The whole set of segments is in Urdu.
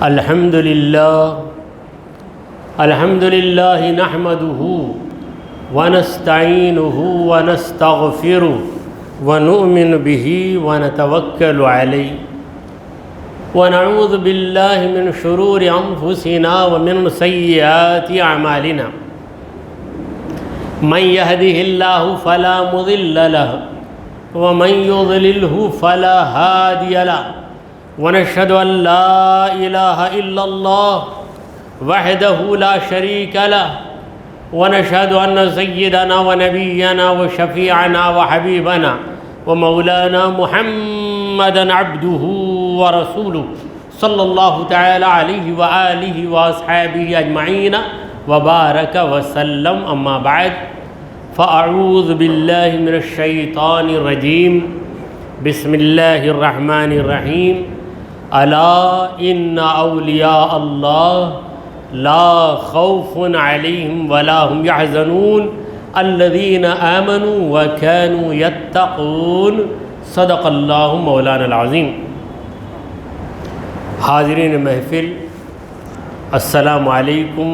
الحمد لله نحمده ونستعينه ونستغفره ونؤمن به ونتوكل عليه ونعوذ بالله من شرور أنفسنا ومن سيئات أعمالنا من يهده الله فلا مضل له ومن يضلله فلا هادي له ونشهد أن لا إله إلا الله وحده لا شريك له ونشهد أن سيدنا ونبينا وشفيعنا وحبيبنا ومولانا محمدا عبده ورسوله صلى الله تعالى عليه وآله وأصحابه أجمعين وبارك وسلم. أما بعد فأعوذ بالله من الشيطان الرجيم. بسم الله الرحمن الرحيم. ألا إن أولياء الله لا خوف عليهم ولا هم يحزنون الذين آمنوا وكانوا يتقون. صدق الله مولانا العظيم. حاضرین محفل، السلام علیکم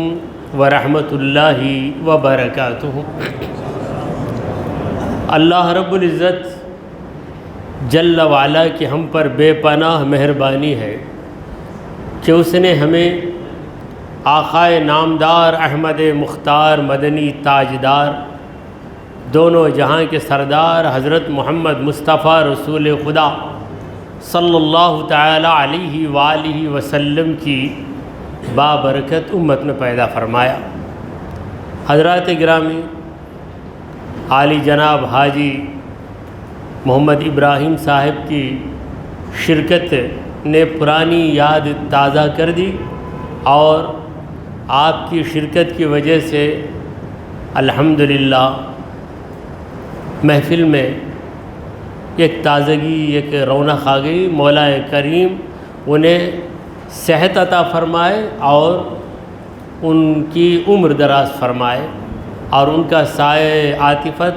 ورحمۃ اللہ وبرکاتہ. اللہ رب العزت جل وعلا کی ہم پر بے پناہ مہربانی ہے کہ اس نے ہمیں آقائے نامدار احمد مختار مدنی تاجدار دونوں جہاں کے سردار حضرت محمد مصطفیٰ رسول خدا صلی اللہ تعالی علیہ وآلہ وسلم کی بابرکت امت میں پیدا فرمایا. حضرات گرامی، عالی جناب حاجی محمد ابراہیم صاحب کی شرکت نے پرانی یاد تازہ کر دی اور آپ کی شرکت کی وجہ سے الحمدللہ محفل میں ایک تازگی، ایک رونق آ گئی. مولا کریم انہیں صحت عطا فرمائے اور ان کی عمر دراز فرمائے اور ان کا سایہ عاطفت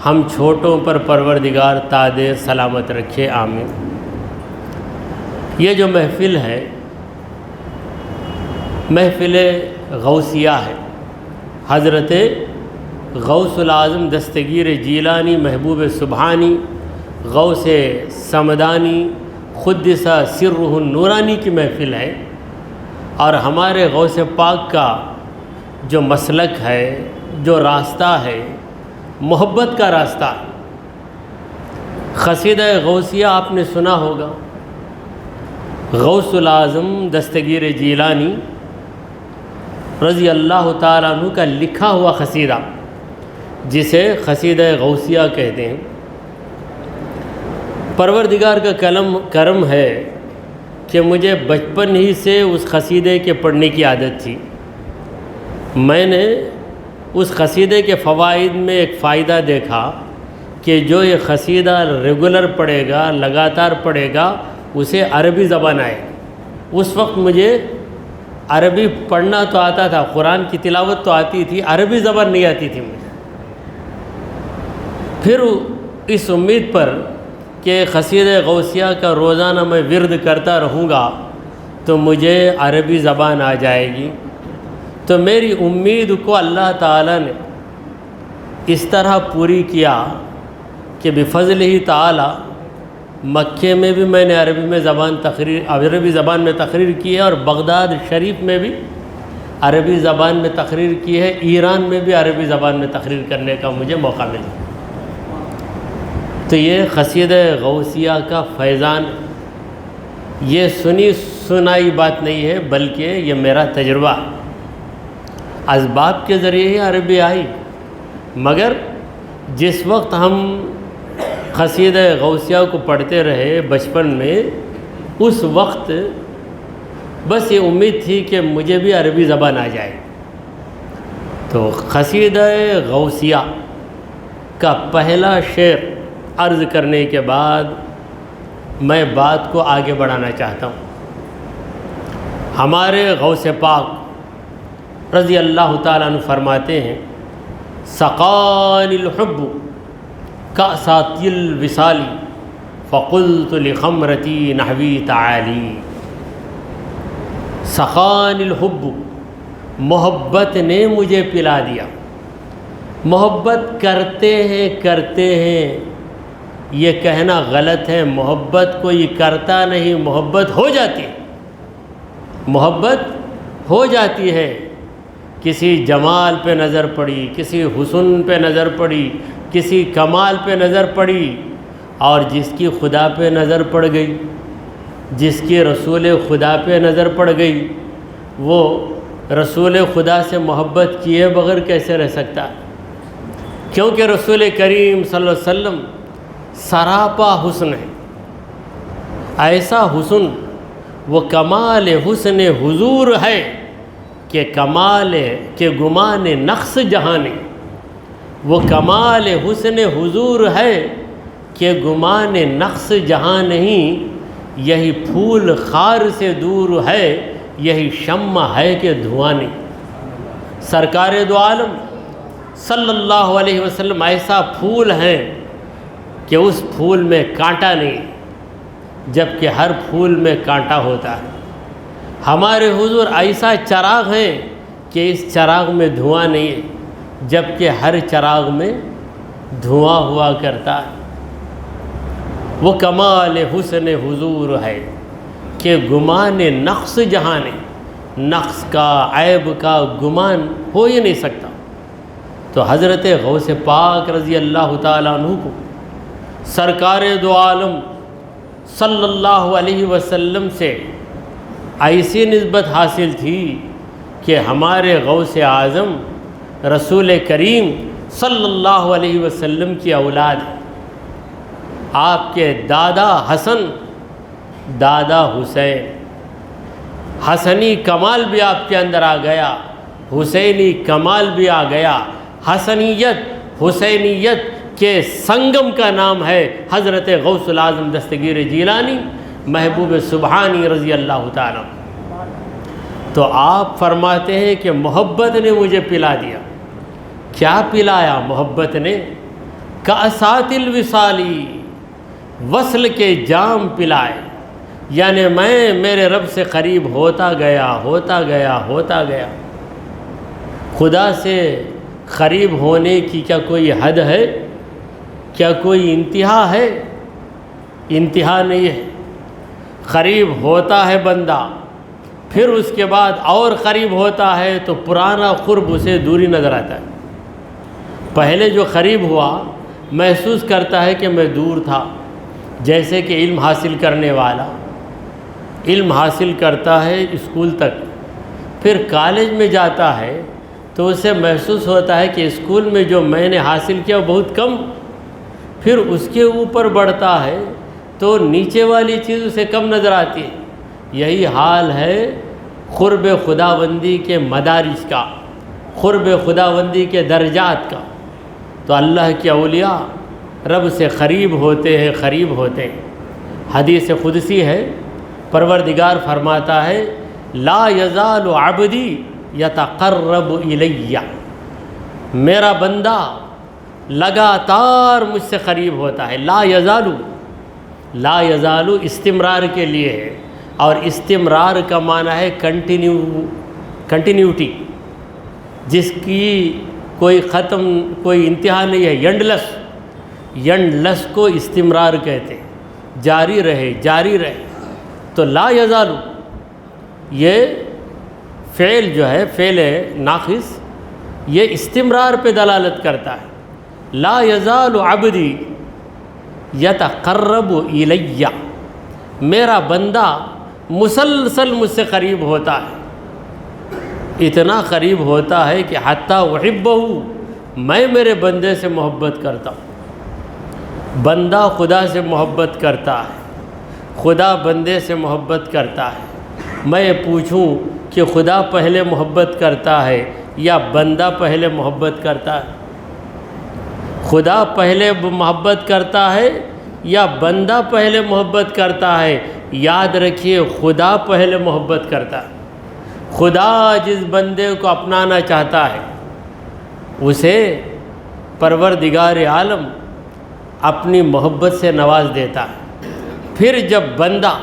ہم چھوٹوں پر پروردگار تادیر سلامت رکھے. آمین. یہ جو محفل ہے محفل غوثیہ ہے. حضرت غوث العظم دستگیر جیلانی محبوب سبحانی غوث سمدانی قدس سرہ النورانی کی محفل ہے اور ہمارے غوث پاک کا جو مسلک ہے، جو راستہ ہے، محبت کا راستہ ہے. قصیدہ غوثیہ آپ نے سنا ہوگا. غوث العظم دستگیر جیلانی رضی اللہ تعالیٰ عنہ کا لکھا ہوا قصیدہ جسے قصیدہ غوثیہ کہتے ہیں. پروردگار کا کرم ہے کہ مجھے بچپن ہی سے اس قصیدے کے پڑھنے کی عادت تھی. میں نے اس قصیدے کے فوائد میں ایک فائدہ دیکھا کہ جو یہ قصیدہ ریگولر پڑھے گا، لگاتار پڑھے گا، اسے عربی زبان آئے. اس وقت مجھے عربی پڑھنا تو آتا تھا، قرآن کی تلاوت تو آتی تھی، عربی زبان نہیں آتی تھی مجھے. پھر اس امید پر کہ قصیدہ غوثیہ کا روزانہ میں ورد کرتا رہوں گا تو مجھے عربی زبان آ جائے گی. تو میری امید کو اللہ تعالیٰ نے اس طرح پوری کیا کہ بفضل ہی تعالیٰ مکے میں بھی میں نے عربی زبان میں تقریر کی ہے اور بغداد شریف میں بھی عربی زبان میں تقریر کی ہے. ایران میں بھی عربی زبان میں تقریر کرنے کا مجھے موقع ملا. تو یہ قصیدہ غوثیہ کا فیضان، یہ سنی سنائی بات نہیں ہے بلکہ یہ میرا تجربہ. اسباب کے ذریعے ہی عربی آئی، مگر جس وقت ہم قصیدہ غوثیہ کو پڑھتے رہے بچپن میں، اس وقت بس یہ امید تھی کہ مجھے بھی عربی زبان آ جائے. تو قصیدہ غوثیہ کا پہلا شعر عرض کرنے کے بعد میں بات کو آگے بڑھانا چاہتا ہوں. ہمارے غوث پاک رضی اللہ تعالیٰ عنہ فرماتے ہیں سقانی الحب کأسات الوصال فقلت لخمرتی نحوی تعالی. سخان الحب، محبت نے مجھے پلا دیا۔ محبت کرتے ہیں یہ کہنا غلط ہے، محبت کوئی کرتا نہیں، محبت ہو جاتی ہے۔ محبت ہو جاتی ہے، کسی جمال پہ نظر پڑی، کسی حسن پہ نظر پڑی، کسی کمال پہ نظر پڑی، اور جس کی خدا پہ نظر پڑ گئی، جس کی رسول خدا پہ نظر پڑ گئی، وہ رسول خدا سے محبت کیے بغیر کیسے رہ سکتا؟ کیونکہ رسول کریم صلی اللہ علیہ وسلم سراپا حسن ہے، ایسا حسن، وہ کمال حسن حضور ہے کہ کمال کے گمان نقص جہاں وہ کمال حسن حضور ہے کہ گمان نقص جہاں نہیں، یہی پھول خار سے دور ہے، یہی شمع ہے کہ دھواں نہیں۔ سرکار دو عالم صلی اللہ علیہ وسلم ایسا پھول ہیں کہ اس پھول میں کانٹا نہیں، جبکہ ہر پھول میں کانٹا ہوتا ہے۔ ہمارے حضور ایسا چراغ ہیں کہ اس چراغ میں دھواں نہیں ہے، جبکہ ہر چراغ میں دھواں ہوا کرتا ہے۔ وہ کمال حسن حضور ہے کہ گمان نقص جہاں نہیں، نقص کا، عیب کا گمان ہو ہی نہیں سکتا۔ تو حضرت غوث پاک رضی اللہ تعالیٰ عنہ کو سرکار دو عالم صلی اللہ علیہ وسلم سے ایسی نسبت حاصل تھی کہ ہمارے غوث اعظم رسول کریم صلی اللہ علیہ وسلم کی اولاد ہے۔ آپ کے دادا حسن، دادا حسین، حسنی کمال بھی آپ کے اندر آ گیا، حسینی کمال بھی آ گیا۔ حسنیت حسینیت کے سنگم کا نام ہے حضرت غوث العظم دستگیر جیلانی محبوب سبحانی رضی اللہ تعالیٰ۔ تو آپ فرماتے ہیں کہ محبت نے مجھے پلا دیا۔ کیا پلایا محبت نے؟ کاسات الوصالی، وصل کے جام پلائے، یعنی میں میرے رب سے قریب ہوتا گیا ہوتا گیا ہوتا گیا۔ خدا سے قریب ہونے کی کیا کوئی حد ہے؟ کیا کوئی انتہا ہے؟ انتہا نہیں ہے۔ قریب ہوتا ہے بندہ، پھر اس کے بعد اور قریب ہوتا ہے تو پرانا قرب اسے دوری نظر آتا ہے۔ پہلے جو قریب ہوا محسوس کرتا ہے کہ میں دور تھا، جیسے کہ علم حاصل کرنے والا علم حاصل کرتا ہے اسکول تک، پھر کالج میں جاتا ہے تو اسے محسوس ہوتا ہے کہ اسکول میں جو میں نے حاصل کیا وہ بہت کم، پھر اس کے اوپر بڑھتا ہے تو نیچے والی چیز اسے کم نظر آتی ہے۔ یہی حال ہے قرب خداوندی کے مدارج کا، قرب خداوندی کے درجات کا۔ تو اللہ کے اولیاء رب سے قریب ہوتے ہیں، قریب ہوتے ہیں۔ حدیث قدسی ہے، پروردگار فرماتا ہے لا یزال عبدی یتقرب الیہ، میرا بندہ لگاتار مجھ سے قریب ہوتا ہے۔ لا یزالو، لا یزالو استمرار کے لیے ہے، اور استمرار کا معنی ہے کنٹینیوٹی، جس کی کوئی ختم، کوئی انتہا نہیں ہے۔ ینڈلس کو استمرار کہتے ہیں، جاری رہے جاری رہے۔ تو لا یزالو یہ فعل جو ہے، فعل ناقص، یہ استمرار پہ دلالت کرتا ہے۔ لا یزال عبدی یتقرب الیہ، میرا بندہ مسلسل مجھ سے قریب ہوتا ہے، اتنا قریب ہوتا ہے کہ حتی احبہ، میں میرے بندے سے محبت کرتا ہوں۔ بندہ خدا سے محبت کرتا ہے، خدا بندے سے محبت کرتا ہے۔ میں پوچھوں کہ خدا پہلے محبت کرتا ہے یا بندہ پہلے محبت کرتا ہے؟ خدا پہلے محبت کرتا ہے یا بندہ پہلے محبت کرتا ہے؟ یاد رکھیے خدا پہلے محبت کرتا ہے۔ خدا جس بندے کو اپنانا چاہتا ہے اسے پروردگار عالم اپنی محبت سے نواز دیتا ہے۔ پھر جب بندہ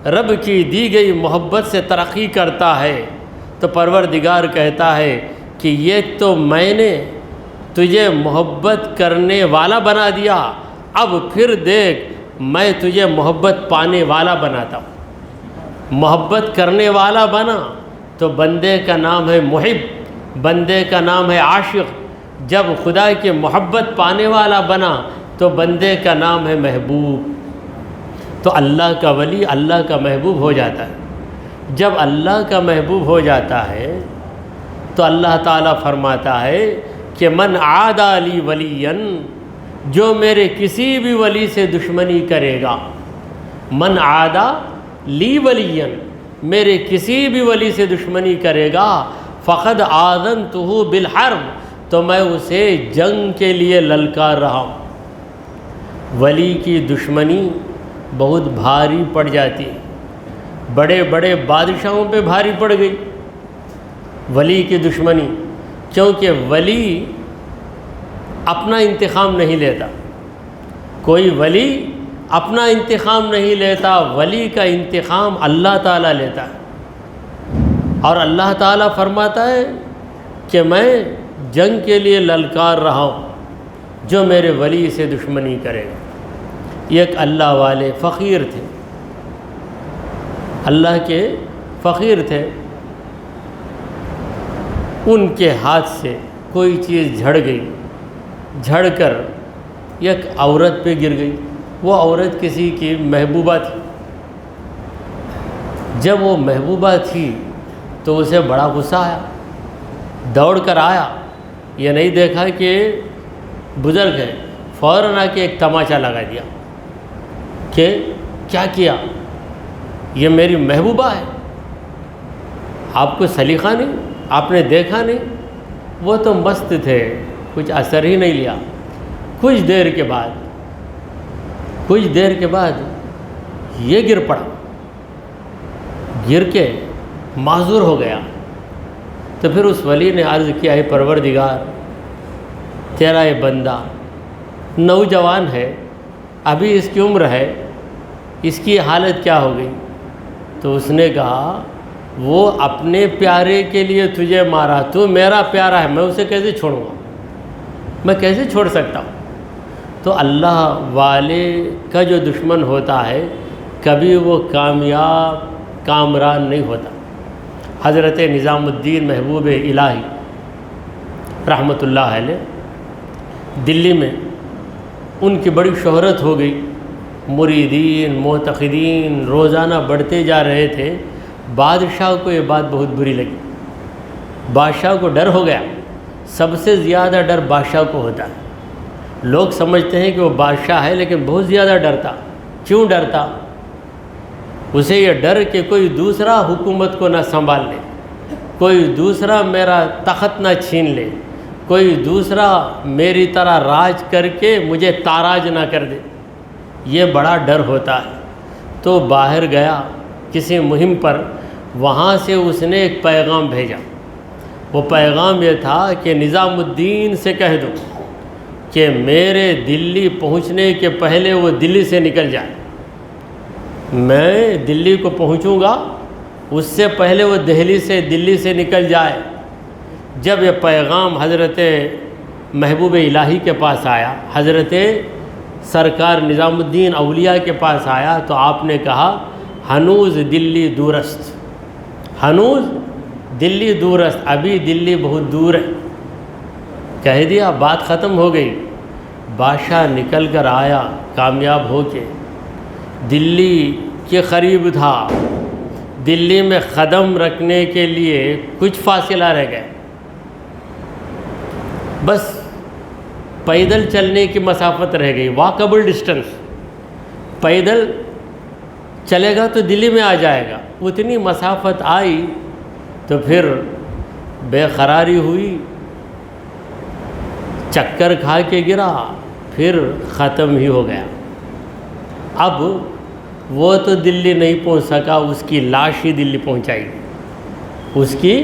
رب کی دی گئی محبت سے ترقی کرتا ہے تو پروردگار کہتا ہے کہ یہ تو میں نے تجھے محبت کرنے والا بنا دیا، اب پھر دیکھ میں تجھے محبت پانے والا بناتا ہوں۔ محبت کرنے والا بنا تو بندے کا نام ہے محب، بندے کا نام ہے عاشق۔ جب خدا کی محبت پانے والا بنا تو بندے کا نام ہے محبوب۔ تو اللہ کا ولی اللہ کا محبوب ہو جاتا ہے۔ جب اللہ کا محبوب ہو جاتا ہے تو اللہ تعالیٰ فرماتا ہے کہ من عادی لی ولیا، جو میرے کسی بھی ولی سے دشمنی کرے گا، من عادی لی ولیا، میرے کسی بھی ولی سے دشمنی کرے گا، فقد آذنتہ بالحرب، تو میں اسے جنگ کے لیے للکار رہا ہوں۔ ولی کی دشمنی بہت بھاری پڑ جاتی ہے، بڑے بڑے بادشاہوں پہ بھاری پڑ گئی ولی کی دشمنی، کیونکہ ولی اپنا انتقام نہیں لیتا۔ کوئی ولی اپنا انتقام نہیں لیتا، ولی کا انتقام اللہ تعالیٰ لیتا ہے۔ اور اللہ تعالیٰ فرماتا ہے کہ میں جنگ کے لیے للکار رہا ہوں جو میرے ولی سے دشمنی کرے گا۔ ایک اللہ والے فقیر تھے، اللہ کے فقیر تھے، ان کے ہاتھ سے کوئی چیز جھڑ گئی، جھڑ کر ایک عورت پہ گر گئی۔ وہ عورت کسی کی محبوبہ تھی۔ جب وہ محبوبہ تھی تو اسے بڑا غصہ آیا، دوڑ کر آیا، یہ نہیں دیکھا کہ بزرگ ہے، فوراً آ کے ایک تماچا لگا دیا کہ کیا کیا، یہ میری محبوبہ ہے، آپ کو سلیقہ نہیں، آپ نے دیکھا نہیں؟ وہ تو مست تھے، کچھ اثر ہی نہیں لیا۔ کچھ دیر کے بعد یہ گر پڑا، گر کے معذور ہو گیا۔ تو پھر اس ولی نے عرض کیا، ہے پروردگار، تیرا یہ بندہ نوجوان ہے، ابھی اس کی عمر ہے، اس کی حالت کیا ہو گئی؟ تو اس نے کہا وہ اپنے پیارے کے لیے تجھے مارا، تو میرا پیارا ہے، میں اسے کیسے چھوڑوں گا، میں کیسے چھوڑ سکتا ہوں؟ تو اللہ والے کا جو دشمن ہوتا ہے کبھی وہ کامران نہیں ہوتا۔ حضرت نظام الدین محبوب الہی رحمۃ اللہ علیہ، دلی میں ان کی بڑی شہرت ہو گئی، مریدین معتقدین روزانہ بڑھتے جا رہے تھے۔ بادشاہ کو یہ بات بہت بری لگی، بادشاہ کو ڈر ہو گیا۔ سب سے زیادہ ڈر بادشاہ کو ہوتا ہے۔ لوگ سمجھتے ہیں کہ وہ بادشاہ ہے لیکن بہت زیادہ ڈرتا۔ کیوں ڈرتا؟ اسے یہ ڈر کہ کوئی دوسرا حکومت کو نہ سنبھال لے، کوئی دوسرا میرا تخت نہ چھین لے، کوئی دوسرا میری طرح راج کر کے مجھے تاراج نہ کر دے، یہ بڑا ڈر ہوتا ہے۔ تو باہر گیا کسی مہم پر، وہاں سے اس نے ایک پیغام بھیجا۔ وہ پیغام یہ تھا کہ نظام الدین سے کہہ دو کہ میرے دلی پہنچنے کے پہلے وہ دلی سے نکل جائے، میں دلی کو پہنچوں گا اس سے پہلے وہ دہلی سے دلی سے نکل جائے۔ جب یہ پیغام حضرت محبوب الہی کے پاس آیا، حضرت سرکار نظام الدین اولیاء کے پاس آیا، تو آپ نے کہا ہنوز دلی دورست، ہنوز دلی دورست، ابھی دلی بہت دور ہے۔ کہہ دیا، بات ختم ہو گئی۔ بادشاہ نکل کر آیا کامیاب ہو کے، دلی کے قریب تھا، دلی میں قدم رکھنے کے لیے کچھ فاصلہ رہ گیا، بس پیدل چلنے کی مسافت رہ گئی، واکبل ڈسٹنس، پیدل چلے گا تو دلی میں آ جائے گا۔ اتنی مسافت آئی تو پھر بے قراری ہوئی، چکر کھا کے گرا، پھر ختم ہی ہو گیا۔ اب وہ تو دلی نہیں پہنچ سکا، اس کی لاش ہی دلی پہنچائی گئی، اس کی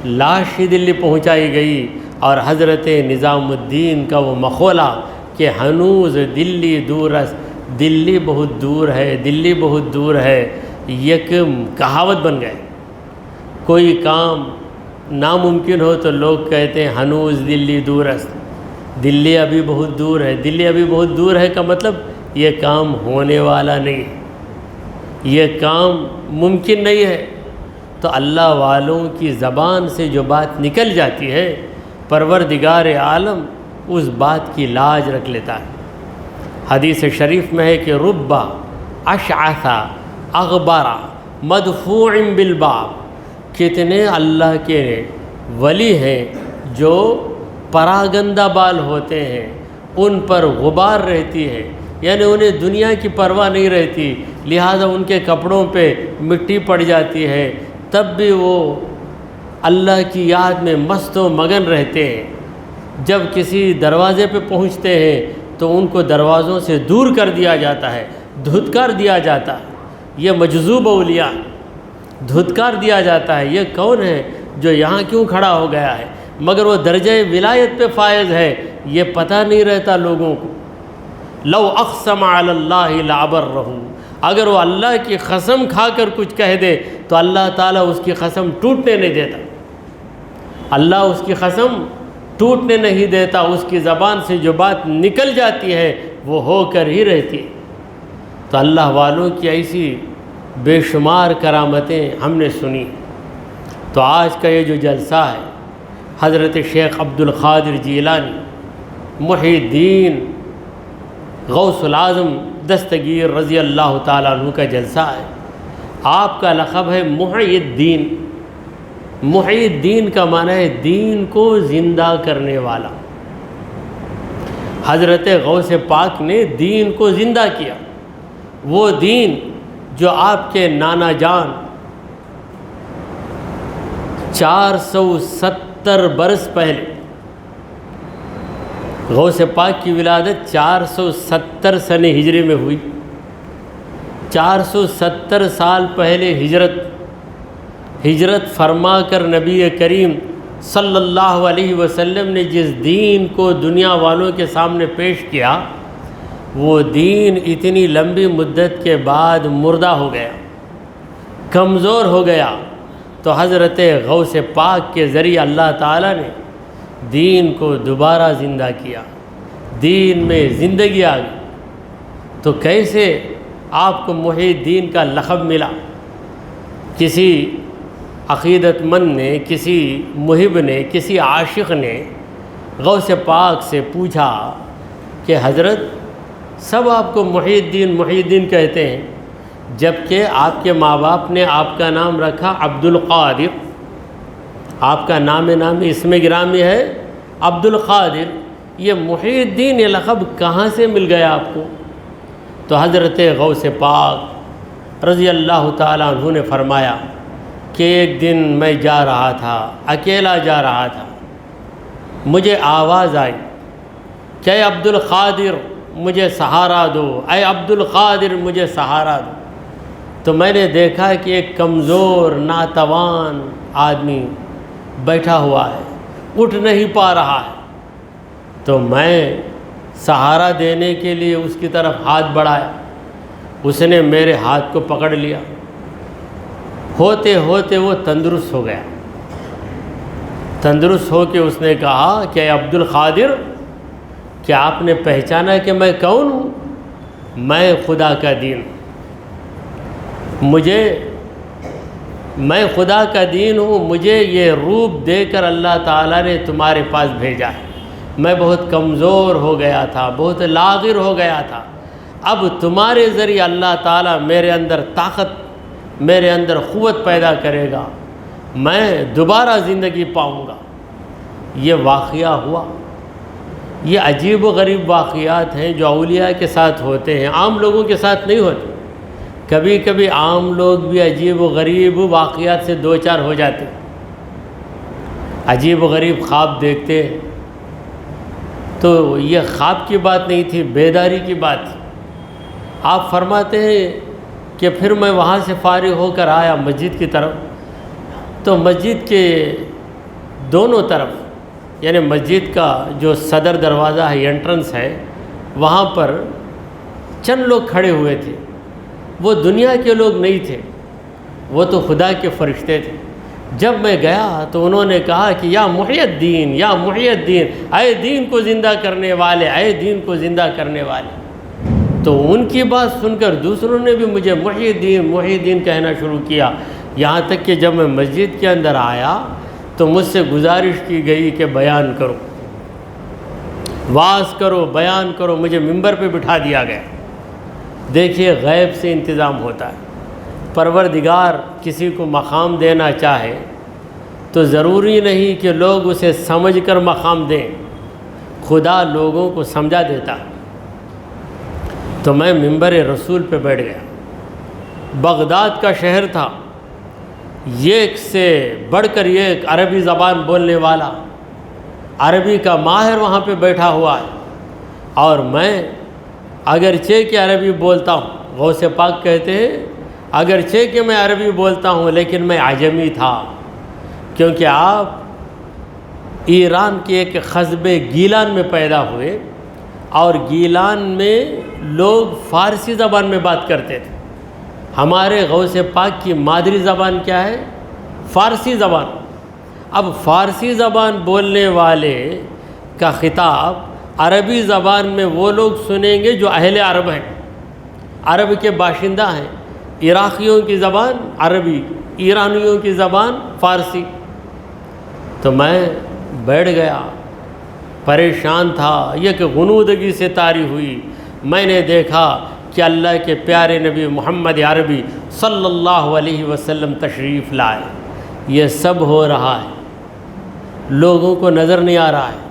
لاش ہی دلی پہنچائی گئی۔ اور حضرت نظام الدین کا وہ مقولہ کہ ہنوز دلی دورست، دلی بہت دور ہے، دلی بہت دور ہے، یک کہاوت بن گئے. کوئی کام ناممکن ہو تو لوگ کہتے ہیں ہنوز دلی دور است، دلی ابھی بہت دور ہے. دلی ابھی بہت دور ہے کا مطلب یہ کام ہونے والا نہیں ہے، یہ کام ممکن نہیں ہے. تو اللہ والوں کی زبان سے جو بات نکل جاتی ہے، پروردگار عالم اس بات کی لاج رکھ لیتا ہے. حدیث شریف میں ہے کہ رب اشعث اغبر مدفوع بالباب، کتنے اللہ کے ولی ہیں جو پراگندہ بال ہوتے ہیں، ان پر غبار رہتی ہے، یعنی انہیں دنیا کی پرواہ نہیں رہتی، لہذا ان کے کپڑوں پہ مٹی پڑ جاتی ہے، تب بھی وہ اللہ کی یاد میں مست و مگن رہتے ہیں. جب کسی دروازے پہ پہنچتے ہیں تو ان کو دروازوں سے دور کر دیا جاتا ہے، دھتکار دیا جاتا ہے. یہ مجذوب اولیاء، دھتکار دیا جاتا ہے. یہ کون ہے جو یہاں کیوں کھڑا ہو گیا ہے؟ مگر وہ درجہ ولایت پہ فائز ہے، یہ پتہ نہیں رہتا لوگوں کو. لو اقسم علی اللہ لابرہ، اگر وہ اللہ کی قسم کھا کر کچھ کہہ دے تو اللہ تعالیٰ اس کی قسم ٹوٹنے نہیں دیتا. اللہ اس کی قسم ٹوٹنے نہیں دیتا. اس کی زبان سے جو بات نکل جاتی ہے وہ ہو کر ہی رہتی ہے. تو اللہ والوں کی ایسی بے شمار کرامتیں ہم نے سنی. تو آج کا یہ جو جلسہ ہے حضرت شیخ عبد القادر جیلانی محی الدین غوث العظم دستگیر رضی اللہ تعالیٰ عنہ کا جلسہ ہے. آپ کا لقب ہے محی الدین. محی الدین کا معنی ہے دین کو زندہ کرنے والا. حضرت غوث پاک نے دین کو زندہ کیا. وہ دین جو آپ کے نانا جان 470 برس پہلے، غوث پاک کی ولادت 470 سن ہجری میں ہوئی. 470 سال پہلے ہجرت فرما کر نبی کریم صلی اللہ علیہ وسلم نے جس دین کو دنیا والوں کے سامنے پیش کیا، وہ دین اتنی لمبی مدت کے بعد مردہ ہو گیا، کمزور ہو گیا. تو حضرت غوث پاک کے ذریعے اللہ تعالیٰ نے دین کو دوبارہ زندہ کیا، دین میں زندگی آ گئی. تو کیسے آپ کو محی الدین کا لقب ملا؟ کسی عقیدت مند نے، کسی محب نے، کسی عاشق نے غوث پاک سے پوچھا کہ حضرت سب آپ کو محی الدین کہتے ہیں، جبکہ آپ کے ماں باپ نے آپ کا نام رکھا عبد القادر. آپ کا نام اسم گرامی ہے عبد القادر. یہ محی الدین یہ لقب کہاں سے مل گیا آپ کو؟ تو حضرت غوث پاک رضی اللہ تعالیٰ عنہ نے فرمایا کہ ایک دن میں جا رہا تھا، اکیلا جا رہا تھا، مجھے آواز آئی کہ اے عبد القادر مجھے سہارا دو، اے عبد القادر مجھے سہارا دو. تو میں نے دیکھا کہ ایک کمزور ناتوان آدمی بیٹھا ہوا ہے، اٹھ نہیں پا رہا ہے. تو میں سہارا دینے کے لیے اس کی طرف ہاتھ بڑھایا. اس نے میرے ہاتھ کو پکڑ لیا. ہوتے ہوتے وہ تندرست ہو گیا. تندرست ہو کے اس نے کہا کہ اے عبد القادر، کیا آپ نے پہچانا کہ میں کون ہوں؟ میں خدا کا دین ہوں. میں خدا کا دین ہوں. مجھے یہ روپ دے کر اللہ تعالیٰ نے تمہارے پاس بھیجا ہے. میں بہت کمزور ہو گیا تھا، بہت لاغر ہو گیا تھا. اب تمہارے ذریعے اللہ تعالیٰ میرے اندر طاقت، میرے اندر قوت پیدا کرے گا، میں دوبارہ زندگی پاؤں گا. یہ واقعہ ہوا. یہ عجیب و غریب واقعات ہیں جو اولیاء کے ساتھ ہوتے ہیں، عام لوگوں کے ساتھ نہیں ہوتے. کبھی کبھی عام لوگ بھی عجیب و غریب واقعات سے دو چار ہو جاتے. عجیب و غریب خواب دیکھتے. تو یہ خواب کی بات نہیں تھی، بیداری کی بات تھی. آپ فرماتے ہیں کہ پھر میں وہاں سے فارغ ہو کر آیا مسجد کی طرف. تو مسجد کے دونوں طرف، یعنی مسجد کا جو صدر دروازہ ہے، انٹرنس ہے، وہاں پر چند لوگ کھڑے ہوئے تھے. وہ دنیا کے لوگ نہیں تھے، وہ تو خدا کے فرشتے تھے۔ جب میں گیا تو انہوں نے کہا کہ یا محی الدین، یا محی الدین، اے دین کو زندہ کرنے والے، اے دین کو زندہ کرنے والے۔ تو ان کی بات سن کر دوسروں نے بھی مجھے محی الدین کہنا شروع کیا، یہاں تک کہ جب میں مسجد کے اندر آیا تو مجھ سے گزارش کی گئی کہ بیان کرو، واعظ کرو، بیان کرو۔ مجھے ممبر پہ بٹھا دیا گیا۔ دیکھیے غیب سے انتظام ہوتا ہے۔ پروردگار کسی کو مقام دینا چاہے تو ضروری نہیں کہ لوگ اسے سمجھ کر مقام دیں، خدا لوگوں کو سمجھا دیتا ہے۔ تو میں ممبر رسول پہ بیٹھ گیا۔ بغداد کا شہر تھا، ایک سے بڑھ کر ایک عربی زبان بولنے والا، عربی کا ماہر وہاں پہ بیٹھا ہوا ہے، اور میں اگرچہ کہ عربی بولتا ہوں، غوث پاک کہتے ہیں اگرچہ کہ میں عربی بولتا ہوں لیکن میں عجمی تھا، کیونکہ آپ ایران کے ایک قصبے گیلان میں پیدا ہوئے، اور گیلان میں لوگ فارسی زبان میں بات کرتے تھے۔ ہمارے غوث پاک کی مادری زبان کیا ہے؟ فارسی زبان۔ اب فارسی زبان بولنے والے کا خطاب عربی زبان میں وہ لوگ سنیں گے جو اہل عرب ہیں، عرب کے باشندہ ہیں۔ عراقیوں کی زبان عربی، ایرانیوں کی زبان فارسی۔ تو میں بیٹھ گیا، پریشان تھا، یہ کہ غنودگی سے طاری ہوئی۔ میں نے دیکھا کہ اللہ کے پیارے نبی محمد عربی صلی اللہ علیہ وسلم تشریف لائے۔ یہ سب ہو رہا ہے، لوگوں کو نظر نہیں آ رہا ہے۔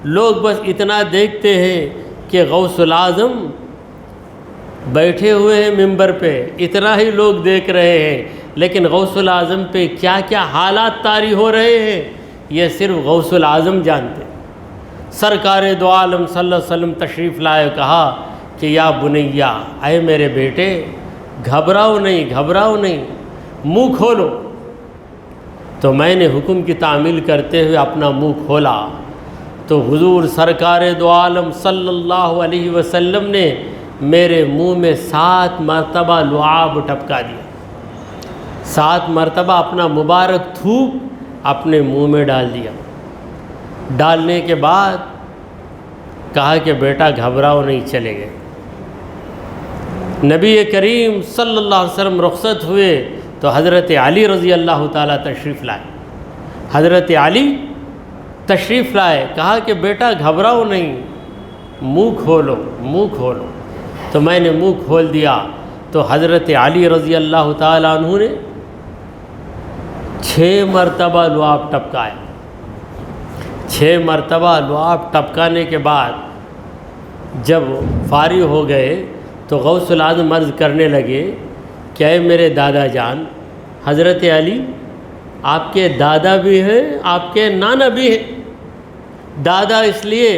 لوگ بس اتنا دیکھتے ہیں کہ غوث العظم بیٹھے ہوئے ہیں ممبر پہ، اتنا ہی لوگ دیکھ رہے ہیں، لیکن غوث العظم پہ کیا کیا حالات طاری ہو رہے ہیں یہ صرف غوث العظم جانتے۔ سرکار دو عالم صلی اللہ علیہ وسلم تشریف لائے، کہا کہ یا بنیا، اے میرے بیٹے، گھبراؤ نہیں، منہ کھولو۔ تو میں نے حکم کی تعمیل کرتے ہوئے اپنا منہ کھولا، تو حضور سرکار دو عالم صلی اللہ علیہ وسلم نے میرے منہ میں 7 مرتبہ لعاب ٹپکا دیا۔ 7 مرتبہ اپنا مبارک تھوک اپنے منہ میں ڈال دیا۔ ڈالنے کے بعد کہا کہ بیٹا گھبراؤ نہیں، چلے گئے۔ نبی کریم صلی اللہ علیہ وسلم رخصت ہوئے تو حضرت علی رضی اللہ تعالیٰ تشریف لائے۔ حضرت علی تشریف لائے، کہا کہ بیٹا گھبراؤ نہیں، منہ کھولو۔ تو میں نے منہ کھول دیا، تو حضرت علی رضی اللہ تعالیٰ عنہ نے 6 مرتبہ لعاب ٹپکایا۔ 6 مرتبہ لعاب ٹپکانے کے بعد جب فارغ ہو گئے تو غوث العظم عرض کرنے لگے کہ اے میرے دادا جان، حضرت علی آپ کے دادا بھی ہیں، آپ کے نانا بھی ہیں۔ دادا اس لیے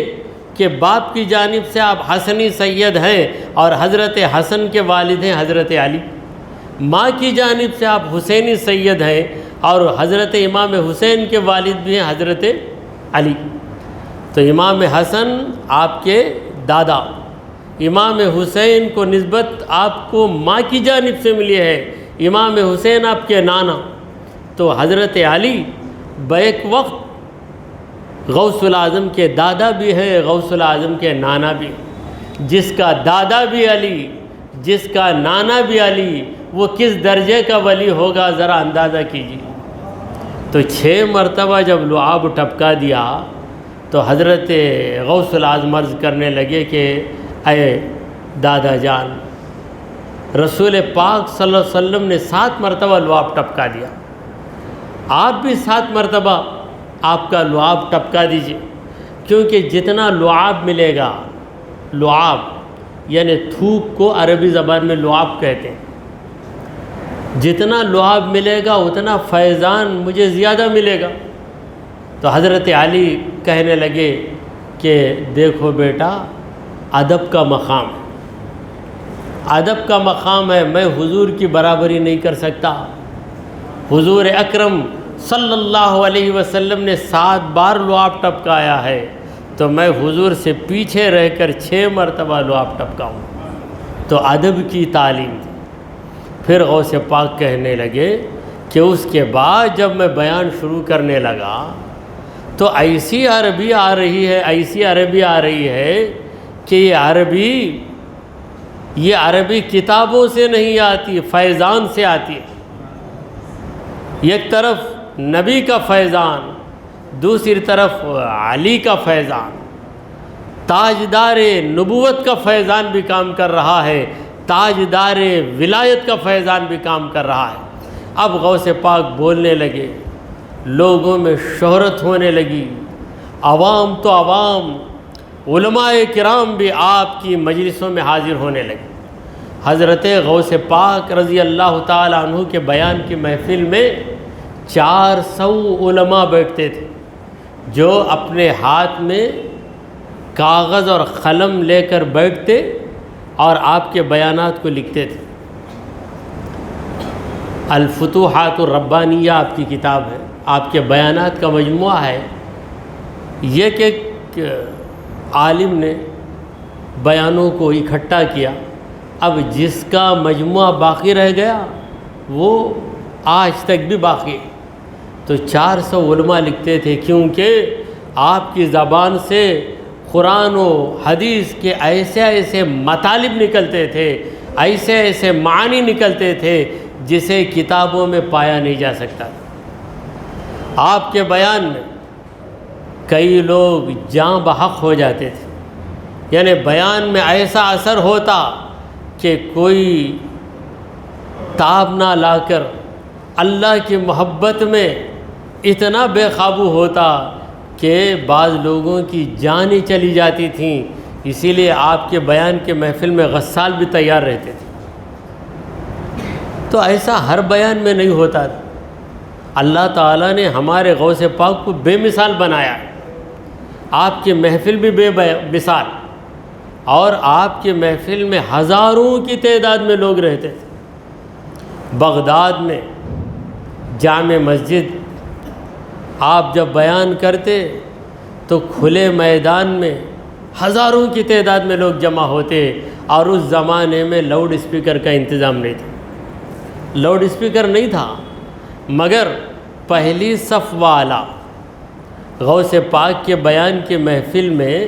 کہ باپ کی جانب سے آپ حسنی سید ہیں اور حضرت حسن کے والد ہیں حضرت علی۔ ماں کی جانب سے آپ حسینی سید ہیں اور حضرت امام حسین کے والد بھی ہیں حضرت علی۔ تو امام حسن آپ کے دادا، امام حسین کو نسبت آپ کو ماں کی جانب سے ملی ہے، امام حسین آپ کے نانا۔ تو حضرت علی بیک وقت غوث العظم کے دادا بھی ہے، غوث العظم کے نانا بھی۔ جس کا دادا بھی علی، جس کا نانا بھی علی، وہ کس درجے کا ولی ہوگا ذرا اندازہ کیجیے۔ تو 6 مرتبہ جب لعاب ٹپکا دیا تو حضرت غوث العظم عرض کرنے لگے کہ اے دادا جان، رسول پاک صلی اللہ علیہ وسلم نے 7 مرتبہ لعاب ٹپکا دیا، آپ بھی 7 مرتبہ آپ کا لعاب ٹپکا دیجیے، کیونکہ جتنا لعاب ملے گا، لعاب یعنی تھوک کو عربی زبان میں لعاب کہتے ہیں، جتنا لعاب ملے گا اتنا فیضان مجھے زیادہ ملے گا۔ تو حضرت علی کہنے لگے کہ دیکھو بیٹا، ادب کا مقام ہے، ادب کا مقام ہے، میں حضور کی برابری نہیں کر سکتا۔ حضور اکرم صلی اللہ علیہ وسلم نے 7 بار لعاب ٹپکایا ہے، تو میں حضور سے پیچھے رہ کر 6 مرتبہ لعاب ٹپکاؤں۔ تو ادب کی تعلیم دی۔ پھر غوث پاک کہنے لگے کہ اس کے بعد جب میں بیان شروع کرنے لگا تو ایسی عربی آ رہی ہے کہ یہ عربی کتابوں سے نہیں آتی، فیضان سے آتی ہے۔ ایک طرف نبی کا فیضان، دوسری طرف علی کا فیضان، تاجدار نبوت کا فیضان بھی کام کر رہا ہے، تاجدار ولایت کا فیضان بھی کام کر رہا ہے۔ اب غوث پاک بولنے لگے، لوگوں میں شہرت ہونے لگی، عوام تو عوام، علماء کرام بھی آپ کی مجلسوں میں حاضر ہونے لگے۔ حضرت غوث پاک رضی اللہ تعالیٰ عنہ کے بیان کی محفل میں 400 علماء بیٹھتے تھے، جو اپنے ہاتھ میں کاغذ اور قلم لے کر بیٹھتے اور آپ کے بیانات کو لکھتے تھے۔ الفتوحات الربانیہ آپ کی کتاب ہے، آپ کے بیانات کا مجموعہ ہے۔ یہ کہ ایک عالم نے بیانوں کو اکٹھا کیا، اب جس کا مجموعہ باقی رہ گیا وہ آج تک بھی باقی ہے۔ تو 400 علماء لکھتے تھے، کیونکہ آپ کی زبان سے قرآن و حدیث کے ایسے مطالب نکلتے تھے، ایسے معنی نکلتے تھے جسے کتابوں میں پایا نہیں جا سکتا۔ آپ کے بیان میں کئی لوگ جاں بحق ہو جاتے تھے، یعنی بیان میں ایسا اثر ہوتا کہ کوئی تاب نہ لا کر اللہ کی محبت میں اتنا بے قابو ہوتا کہ بعض لوگوں کی جانیں چلی جاتی تھیں۔ اسی لیے آپ کے بیان کے محفل میں غسال بھی تیار رہتے تھے۔ تو ایسا ہر بیان میں نہیں ہوتا تھا۔ اللہ تعالیٰ نے ہمارے غوث پاک کو بے مثال بنایا ہے۔ آپ کی محفل بھی بے مثال، اور آپ کے محفل میں ہزاروں کی تعداد میں لوگ رہتے تھے۔ بغداد میں جامع مسجد آپ جب بیان کرتے تو کھلے میدان میں ہزاروں کی تعداد میں لوگ جمع ہوتے، اور اس زمانے میں لاؤڈ اسپیکر کا انتظام نہیں تھا۔ لاؤڈ اسپیکر نہیں تھا، مگر پہلی صف والا غوث پاک کے بیان کے محفل میں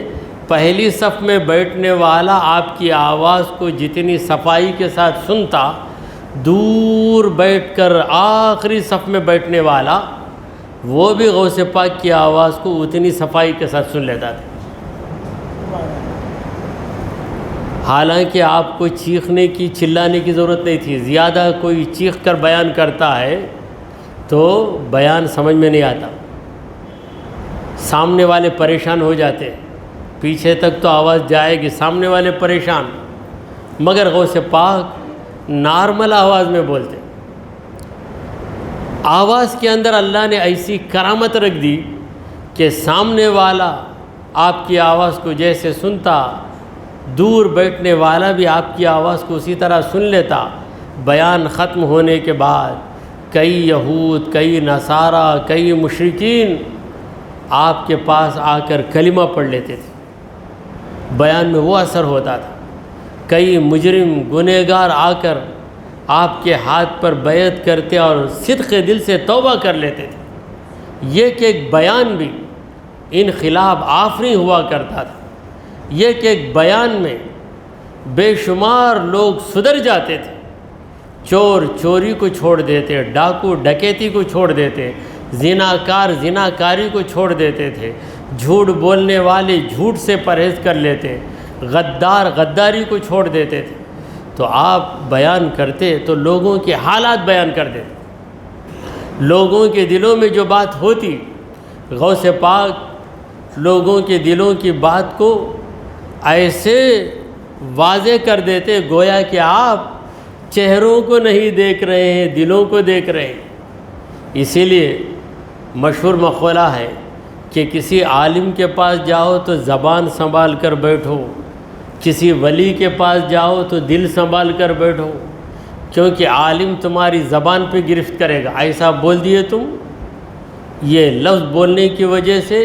پہلی صف میں بیٹھنے والا آپ کی آواز کو جتنی صفائی کے ساتھ سنتا، دور بیٹھ کر آخری صف میں بیٹھنے والا وہ بھی غوث پاک کی آواز کو اتنی صفائی کے ساتھ سن لیتا تھا۔ حالانکہ آپ کو چیخنے کی، چلانے کی ضرورت نہیں تھی۔ زیادہ کوئی چیخ کر بیان کرتا ہے تو بیان سمجھ میں نہیں آتا، سامنے والے پریشان ہو جاتے، پیچھے تک تو آواز جائے گی، سامنے والے پریشان۔ مگر غوث پاک نارمل آواز میں بولتے، آواز کے اندر اللہ نے ایسی کرامت رکھ دی کہ سامنے والا آپ کی آواز کو جیسے سنتا، دور بیٹھنے والا بھی آپ کی آواز کو اسی طرح سن لیتا۔ بیان ختم ہونے کے بعد کئی یہود، کئی نصارہ، کئی مشرکین آپ کے پاس آ کر کلمہ پڑھ لیتے تھے۔ بیان میں وہ اثر ہوتا تھا۔ کئی مجرم، گنہگار آ کر آپ کے ہاتھ پر بیعت کرتے اور صدق دل سے توبہ کر لیتے تھے۔ یہ کہ ایک بیان بھی انقلاب آفریں ہوا کرتا تھا، یہ کہ ایک بیان میں بے شمار لوگ سدھر جاتے تھے۔ چور چوری کو چھوڑ دیتے، ڈاکو ڈکیتی کو چھوڑ دیتے، زناکار زناکاری کو چھوڑ دیتے تھے، جھوٹ بولنے والے جھوٹ سے پرہیز کر لیتے، غدار غداری کو چھوڑ دیتے تھے۔ تو آپ بیان کرتے تو لوگوں کے حالات بیان کر دیتے، لوگوں کے دلوں میں جو بات ہوتی، غوث پاک لوگوں کے دلوں کی بات کو ایسے واضح کر دیتے گویا کہ آپ چہروں کو نہیں دیکھ رہے ہیں، دلوں کو دیکھ رہے ہیں۔ اسی لیے مشہور مقولہ ہے کہ کسی عالم کے پاس جاؤ تو زبان سنبھال کر بیٹھو، کسی ولی کے پاس جاؤ تو دل سنبھال کر بیٹھو، کیونکہ عالم تمہاری زبان پہ گرفت کرے گا۔ ایسا بول دیے تم، یہ لفظ بولنے کی وجہ سے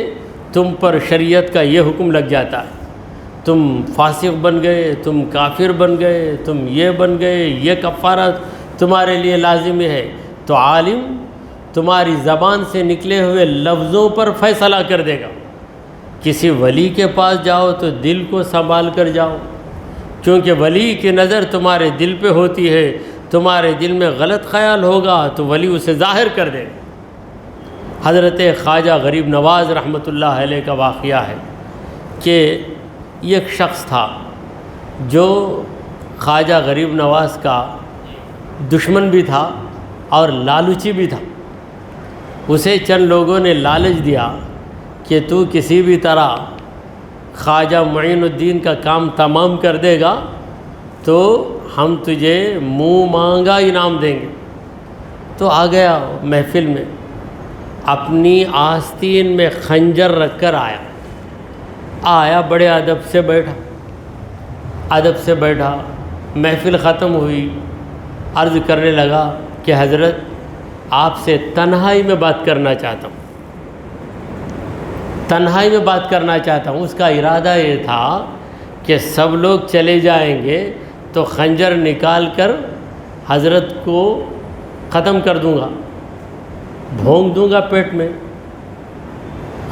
تم پر شریعت کا یہ حکم لگ جاتا ہے، تم فاسق بن گئے، تم کافر بن گئے، تم یہ بن گئے، یہ کفارہ تمہارے لیے لازمی ہے، تو عالم تمہاری زبان سے نکلے ہوئے لفظوں پر فیصلہ کر دے گا۔ کسی ولی کے پاس جاؤ تو دل کو سنبھال کر جاؤ، کیونکہ ولی کی نظر تمہارے دل پہ ہوتی ہے۔ تمہارے دل میں غلط خیال ہوگا تو ولی اسے ظاہر کر دے گا۔ حضرت خواجہ غریب نواز رحمۃ اللہ علیہ کا واقعہ ہے کہ ایک شخص تھا جو خواجہ غریب نواز کا دشمن بھی تھا اور لالچی بھی تھا۔ اسے چند لوگوں نے لالچ دیا کہ تو کسی بھی طرح خواجہ معین الدین کا کام تمام کر دے گا تو ہم تجھے منہ مانگا انعام دیں گے۔ تو آ گیا محفل میں، اپنی آستین میں خنجر رکھ کر آیا بڑے ادب سے بیٹھا، محفل ختم ہوئی، عرض کرنے لگا کہ حضرت آپ سے تنہائی میں بات کرنا چاہتا ہوں۔ اس کا ارادہ یہ تھا کہ سب لوگ چلے جائیں گے تو خنجر نکال کر حضرت کو ختم کر دوں گا، بھونک دوں گا پیٹ میں۔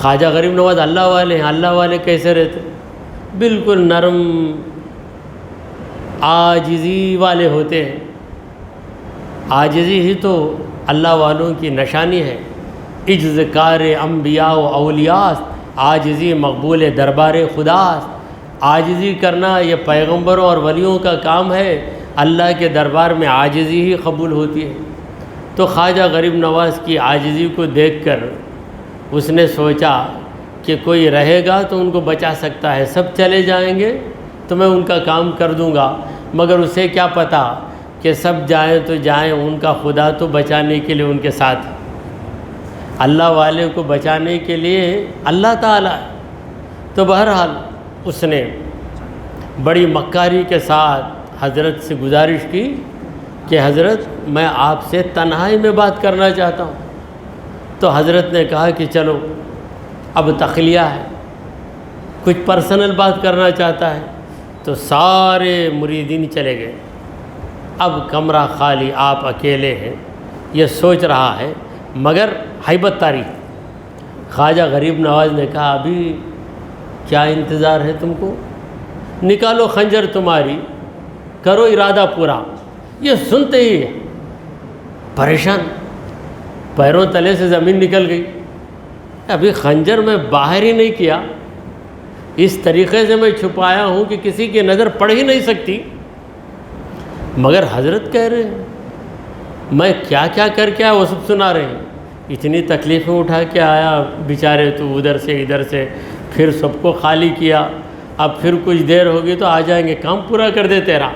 خواجہ غریب نواز اللہ والے ہیں، اللہ والے کیسے رہتے؟ بالکل نرم عاجزی والے ہوتے ہیں۔ عاجزی ہی تو اللہ والوں کی نشانی ہے۔ عجز کار انبیاء و اولیاء، عاجزی مقبول دربار خدا۔ عاجزی کرنا یہ پیغمبروں اور ولیوں کا کام ہے، اللہ کے دربار میں عاجزی ہی قبول ہوتی ہے۔ تو خواجہ غریب نواز کی عاجزی کو دیکھ کر اس نے سوچا کہ کوئی رہے گا تو ان کو بچا سکتا ہے، سب چلے جائیں گے تو میں ان کا کام کر دوں گا، مگر اسے کیا پتہ کہ سب جائیں تو جائیں، ان کا خدا تو بچانے کے لیے ان کے ساتھ ہے۔ اللہ والے کو بچانے کے لیے اللہ تعالیٰ ہے۔ تو بہرحال اس نے بڑی مکاری کے ساتھ حضرت سے گزارش کی کہ حضرت میں آپ سے تنہائی میں بات کرنا چاہتا ہوں۔ تو حضرت نے کہا کہ چلو اب تخلیہ ہے، کچھ پرسنل بات کرنا چاہتا ہے۔ تو سارے مریدین چلے گئے، اب کمرہ خالی، آپ اکیلے ہیں، یہ سوچ رہا ہے مگر ہیبت طاری۔ خواجہ غریب نواز نے کہا ابھی کیا انتظار ہے تم کو، نکالو خنجر تمہاری، کرو ارادہ پورا۔ یہ سنتے ہی پریشان، پیروں تلے سے زمین نکل گئی۔ ابھی خنجر میں باہر ہی نہیں کیا، اس طریقے سے میں چھپایا ہوں کہ کسی کی نظر پڑ ہی نہیں سکتی، مگر حضرت کہہ رہے ہیں میں کیا کیا کر کے آیا وہ سب سنا رہے ہیں۔ اتنی تکلیفیں اٹھا کے آیا بیچارے، تو ادھر سے ادھر سے، پھر سب کو خالی کیا، اب پھر کچھ دیر ہوگی تو آ جائیں گے، کام پورا کر دے تیرا۔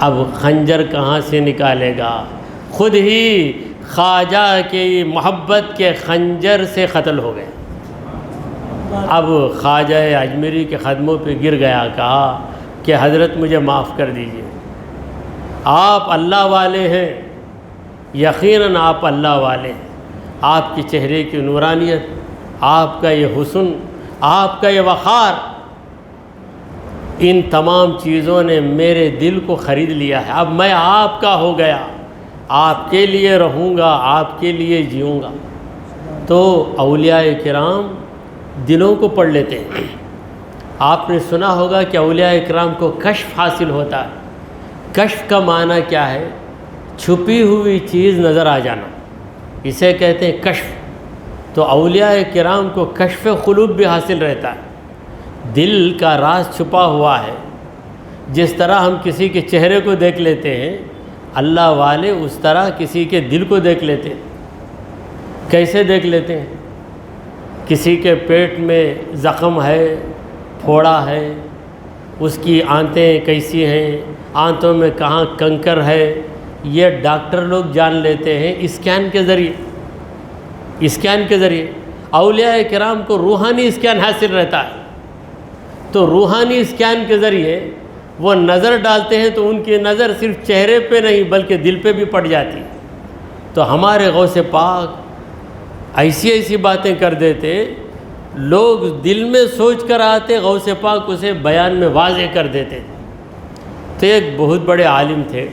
اب خنجر کہاں سے نکالے گا؟ خود ہی خواجہ کی محبت کے خنجر سے قتل ہو گئے۔ اب خواجہ اجمیری کے قدموں پہ گر گیا، کہا کہ حضرت مجھے معاف کر دیجئے، آپ اللہ والے ہیں، یقیناً آپ اللہ والے ہیں، آپ کے چہرے کی نورانیت، آپ کا یہ حسن، آپ کا یہ وقار، ان تمام چیزوں نے میرے دل کو خرید لیا ہے۔ اب میں آپ کا ہو گیا، آپ کے لیے رہوں گا، آپ کے لیے جیوں گا۔ تو اولیاء کرام دلوں کو پڑھ لیتے ہیں۔ آپ نے سنا ہوگا کہ اولیاء کرام کو کشف حاصل ہوتا ہے۔ کشف کا معنی کیا ہے؟ چھپی ہوئی چیز نظر آ جانا، اسے کہتے ہیں کشف۔ تو اولیاء کرام کو کشف قلوب بھی حاصل رہتا ہے، دل کا راز چھپا ہوا ہے۔ جس طرح ہم کسی کے چہرے کو دیکھ لیتے ہیں، اللہ والے اس طرح کسی کے دل کو دیکھ لیتے ہیں۔ کیسے دیکھ لیتے ہیں؟ کسی کے پیٹ میں زخم ہے، پھوڑا ہے، اس کی آنتیں کیسی ہیں، آنتوں میں کہاں کنکر ہے، یہ ڈاکٹر لوگ جان لیتے ہیں اسکین کے ذریعے۔ اولیاء کرام کو روحانی اسکین حاصل رہتا ہے، تو روحانی اسکین کے ذریعے وہ نظر ڈالتے ہیں تو ان کی نظر صرف چہرے پہ نہیں بلکہ دل پہ بھی پڑ جاتی ہے۔ تو ہمارے غوث پاک ایسی باتیں کر دیتے، لوگ دل میں سوچ کر آتے، غوث پاک اسے بیان میں واضح کر دیتے۔ تو ایک بہت بڑے عالم تھے،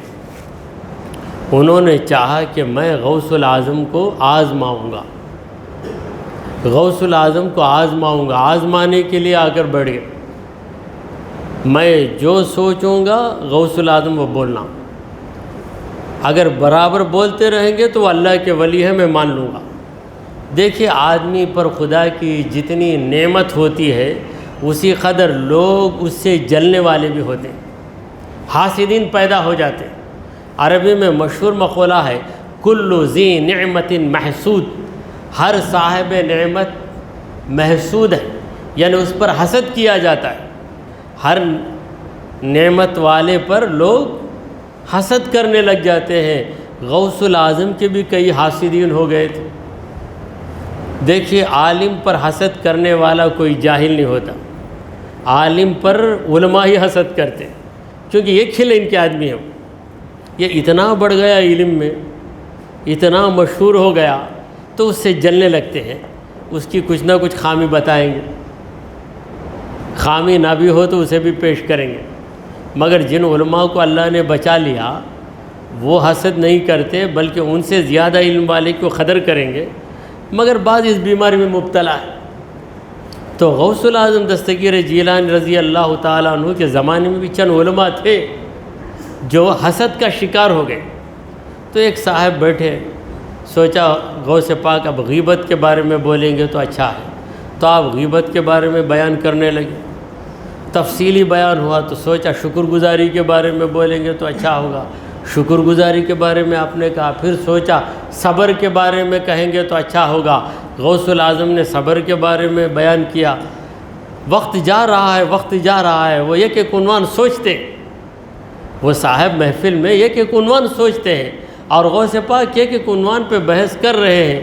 انہوں نے چاہا کہ میں غوث العظم کو آزماؤں گا، غوث العظم کو آزماؤں گا۔ آزمانے کے لیے آ کر بیٹھ گئے، میں جو سوچوں گا غوث العظم وہ بولنا، اگر برابر بولتے رہیں گے تو وہ اللہ کے ولی ہیں، میں مان لوں گا۔ دیکھیے آدمی پر خدا کی جتنی نعمت ہوتی ہے اسی قدر لوگ اس سے جلنے والے بھی ہوتے ہیں، حاسدین پیدا ہو جاتے ہیں۔ عربی میں مشہور مقولہ ہے، کل ذی نعمت محسود، ہر صاحب نعمت محسود ہے، یعنی اس پر حسد کیا جاتا ہے۔ ہر نعمت والے پر لوگ حسد کرنے لگ جاتے ہیں۔ غوث العظم کے بھی کئی حاسدین ہو گئے تھے۔ دیکھیے عالم پر حسد کرنے والا کوئی جاہل نہیں ہوتا، عالم پر علماء ہی حسد کرتے، کیونکہ یہ کھلے ان کے آدمی ہیں، یہ اتنا بڑھ گیا علم میں، اتنا مشہور ہو گیا، تو اس سے جلنے لگتے ہیں، اس کی کچھ نہ کچھ خامی بتائیں گے، خامی نہ بھی ہو تو اسے بھی پیش کریں گے۔ مگر جن علماء کو اللہ نے بچا لیا وہ حسد نہیں کرتے، بلکہ ان سے زیادہ علم والے کو قدر کریں گے، مگر بعض اس بیماری میں مبتلا ہے۔ تو غوث العظم دستگیر جیلانی رضی اللہ تعالیٰ عنہ کے زمانے میں بھی چند علماء تھے جو حسد کا شکار ہو گئے۔ تو ایک صاحب بیٹھے، سوچا غوث پاک اب غیبت کے بارے میں بولیں گے تو اچھا ہے، تو آپ غیبت کے بارے میں بیان کرنے لگے، تفصیلی بیان ہوا، تو سوچا شکر گزاری کے بارے میں بولیں گے تو اچھا ہوگا، شکر گزاری کے بارے میں آپ نے کہا، پھر سوچا صبر کے بارے میں کہیں گے تو اچھا ہوگا، غوث العظم نے صبر کے بارے میں بیان کیا۔ وقت جا رہا ہے، وقت جا رہا ہے، وہ ایک ایک عنوان سوچتے، وہ صاحب محفل میں ایک ایک عنوان سوچتے ہیں، اور غوث پاک ایک ایک عنوان پہ بحث کر رہے ہیں۔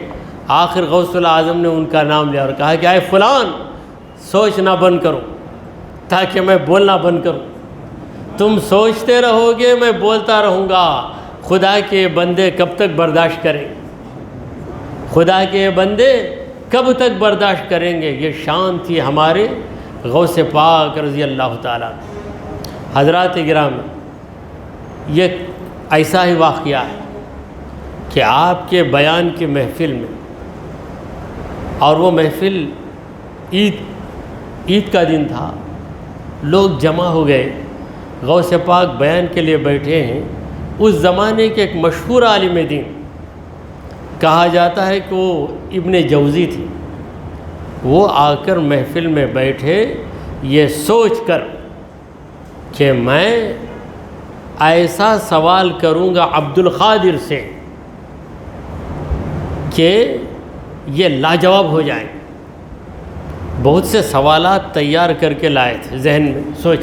آخر غوث العظم نے ان کا نام لیا اور کہا کہ اے فلان، سوچنا بند کرو تاکہ میں بولنا بند کروں، تم سوچتے رہو گے میں بولتا رہوں گا، خدا کے بندے کب تک برداشت کریں، خدا کے بندے کب تک برداشت کریں گے۔ یہ شان تھی ہمارے غوث پاک رضی اللہ تعالیٰ۔ حضرات گرامی، یہ ایسا ہی واقعہ ہے کہ آپ کے بیان کی محفل میں، اور وہ محفل عید کا دن تھا، لوگ جمع ہو گئے، غوث پاک بیان کے لیے بیٹھے ہیں۔ اس زمانے کے ایک مشہور عالم دین، کہا جاتا ہے کہ وہ ابن جوزی تھی، وہ آ کر محفل میں بیٹھے یہ سوچ کر کہ میں ایسا سوال کروں گا عبد القادر سے کہ یہ لاجواب ہو جائیں۔ بہت سے سوالات تیار کر کے لائے تھے ذہن میں، سوچ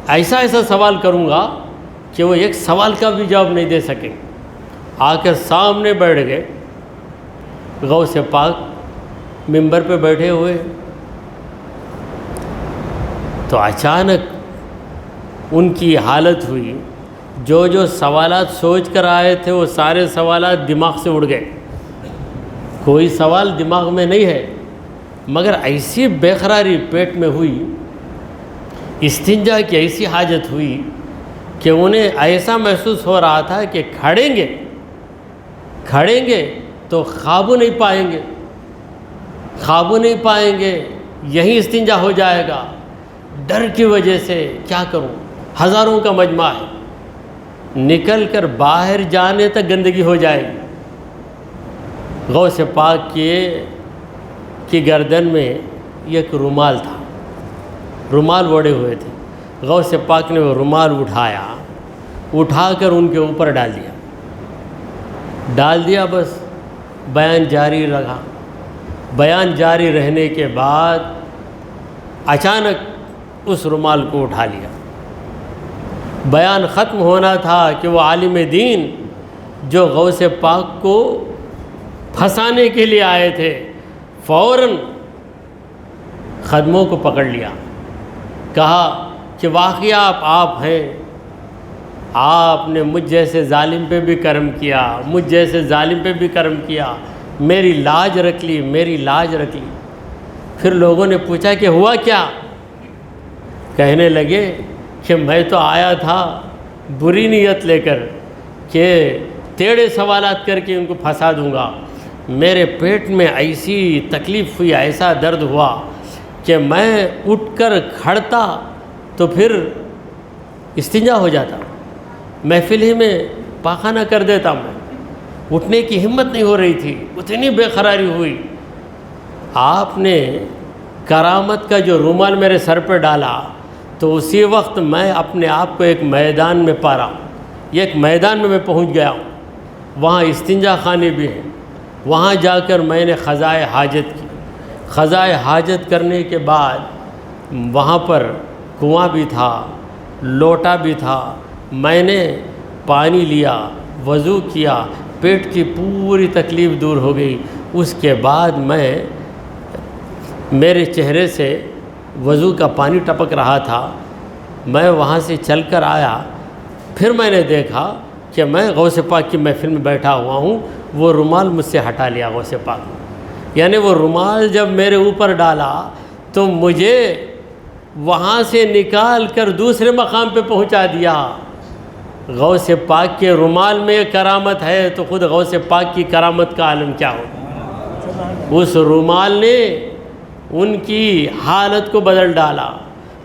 ایسا سوال کروں گا کہ وہ ایک سوال کا بھی جواب نہیں دے سکیں۔ آ کر سامنے بیٹھ گئے، غوث پاک منبر پہ بیٹھے ہوئے، تو اچانک ان کی حالت ہوئی، جو سوالات سوچ کر آئے تھے وہ سارے سوالات دماغ سے اڑ گئے، کوئی سوال دماغ میں نہیں ہے، مگر ایسی بے قراری پیٹ میں ہوئی، استنجا کی ایسی حاجت ہوئی کہ انہیں ایسا محسوس ہو رہا تھا کہ کھڑیں گے تو قابو نہیں پائیں گے، یہیں استنجا ہو جائے گا، ڈر کی وجہ سے کیا کروں، ہزاروں کا مجمع ہے، نکل کر باہر جانے تک گندگی ہو جائے گی۔ غوث پاک کی گردن میں ایک رومال تھا، رومال اوڑھے ہوئے تھے، غوث پاک نے وہ رومال اٹھا کر ان کے اوپر ڈال دیا، بس بیان جاری رہا۔ بیان جاری رہنے کے بعد اچانک اس رومال کو اٹھا لیا، بیان ختم ہونا تھا کہ وہ عالم دین جو غوث پاک کو پھنسانے کے لیے آئے تھے، فوراً قدموں کو پکڑ لیا، کہا کہ واقعہ آپ ہیں، آپ نے مجھ جیسے ظالم پہ بھی کرم کیا، میری لاج رکھ لی۔ پھر لوگوں نے پوچھا کہ ہوا کیا؟ کہنے لگے کہ میں تو آیا تھا بری نیت لے کر کہ ٹیڑھے سوالات کر کے ان کو پھنسا دوں گا، میرے پیٹ میں ایسی تکلیف ہوئی، ایسا درد ہوا کہ میں اٹھ کر کھڑتا تو پھر استنجا ہو جاتا، محفل ہی میں پاخانہ کر دیتا، میں اٹھنے کی ہمت نہیں ہو رہی تھی، اتنی بے قراری ہوئی۔ آپ نے کرامت کا جو رومال میرے سر پہ ڈالا تو اسی وقت میں اپنے آپ کو ایک میدان میں پا رہا ہوں، یہ ایک میدان میں پہنچ گیا ہوں، وہاں استنجا خانے بھی ہیں، وہاں جا کر میں نے قضائے حاجت کی۔ قضائے حاجت کرنے کے بعد وہاں پر کنواں بھی تھا، لوٹا بھی تھا، میں نے پانی لیا، وضو کیا، پیٹ کی پوری تکلیف دور ہو گئی۔ اس کے بعد میرے چہرے سے وضو کا پانی ٹپک رہا تھا، میں وہاں سے چل کر آیا، پھر میں نے دیکھا کہ میں غوث پاک کی محفل میں بیٹھا ہوا ہوں، وہ رومال مجھ سے ہٹا لیا غوث پاک نے، یعنی وہ رومال جب میرے اوپر ڈالا تو مجھے وہاں سے نکال کر دوسرے مقام پہ پہنچا دیا۔ غوث پاک کے رومال میں کرامت ہے تو خود غوث پاک کی کرامت کا عالم کیا ہو۔ اس رومال نے ان کی حالت کو بدل ڈالا،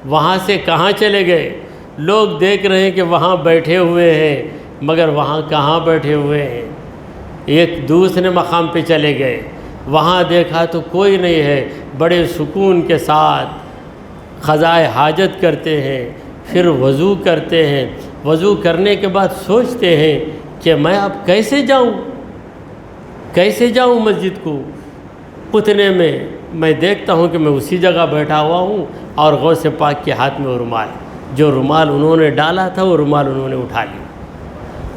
وہاں سے کہاں چلے گئے، لوگ دیکھ رہے ہیں کہ وہاں بیٹھے ہوئے ہیں، مگر وہاں کہاں بیٹھے ہوئے ہیں، ایک دوسرے مقام پہ چلے گئے، وہاں دیکھا تو کوئی نہیں ہے، بڑے سکون کے ساتھ قضائے حاجت کرتے ہیں، پھر وضو کرتے ہیں، وضو کرنے کے بعد سوچتے ہیں کہ میں اب کیسے جاؤں مسجد کو۔ اتنے میں میں دیکھتا ہوں کہ میں اسی جگہ بیٹھا ہوا ہوں اور غوث پاک کے ہاتھ میں وہ رومال، جو رومال انہوں نے ڈالا تھا وہ رومال انہوں نے اٹھا لیا۔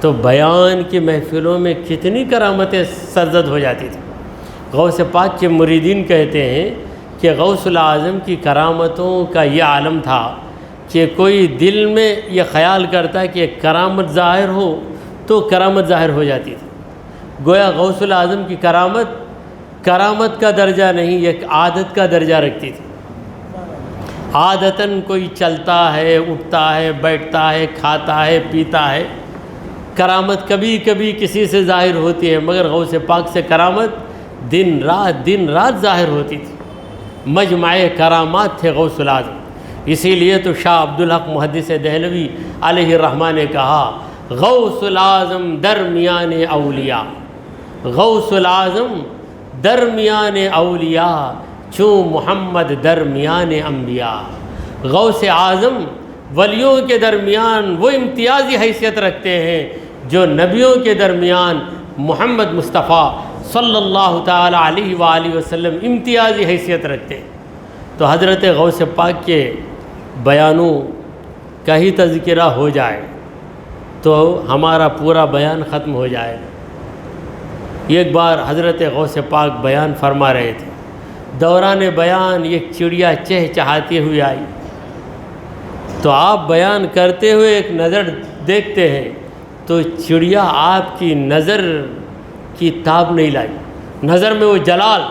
تو بیان کی محفلوں میں کتنی کرامتیں سرزد ہو جاتی تھیں۔ غوث پاک کے مریدین کہتے ہیں کہ غوث الاعظم کی کرامتوں کا یہ عالم تھا کہ کوئی دل میں یہ خیال کرتا کہ ایک کرامت ظاہر ہو تو کرامت ظاہر ہو جاتی تھی۔ گویا غوث الاعظم کی کرامت کا درجہ نہیں، ایک عادت کا درجہ رکھتی تھی۔ عادتاً کوئی چلتا ہے، اٹھتا ہے، بیٹھتا ہے، کھاتا ہے، پیتا ہے، کرامت کبھی کبھی کسی سے ظاہر ہوتی ہے، مگر غوث پاک سے کرامت دن رات ظاہر ہوتی تھی۔ مجمع کرامات تھے غوث الاعظم۔ اسی لیے تو شاہ عبدالحق محدث دہلوی علیہ الرحمہ نے کہا، غوث الاعظم درمیان اولیاء، غوث الاعظم درمیان اولیاء، چون محمد درمیان انبیاء۔ غوث اعظم ولیوں کے درمیان وہ امتیازی حیثیت رکھتے ہیں جو نبیوں کے درمیان محمد مصطفیٰ صلی اللہ تعالی علیہ وآلہ وسلم امتیازی حیثیت رکھتے ہیں۔ تو حضرت غوث پاک کے بیانوں کا ہی تذکرہ ہو جائے تو ہمارا پورا بیان ختم ہو جائے۔ ایک بار حضرت غوث پاک بیان فرما رہے تھے، دوران بیان ایک چڑیا چہچہاتی ہوئی آئی، تو آپ بیان کرتے ہوئے ایک نظر دیکھتے ہیں تو چڑیا آپ کی نظر کی تاب نہیں لائی، نظر میں وہ جلال،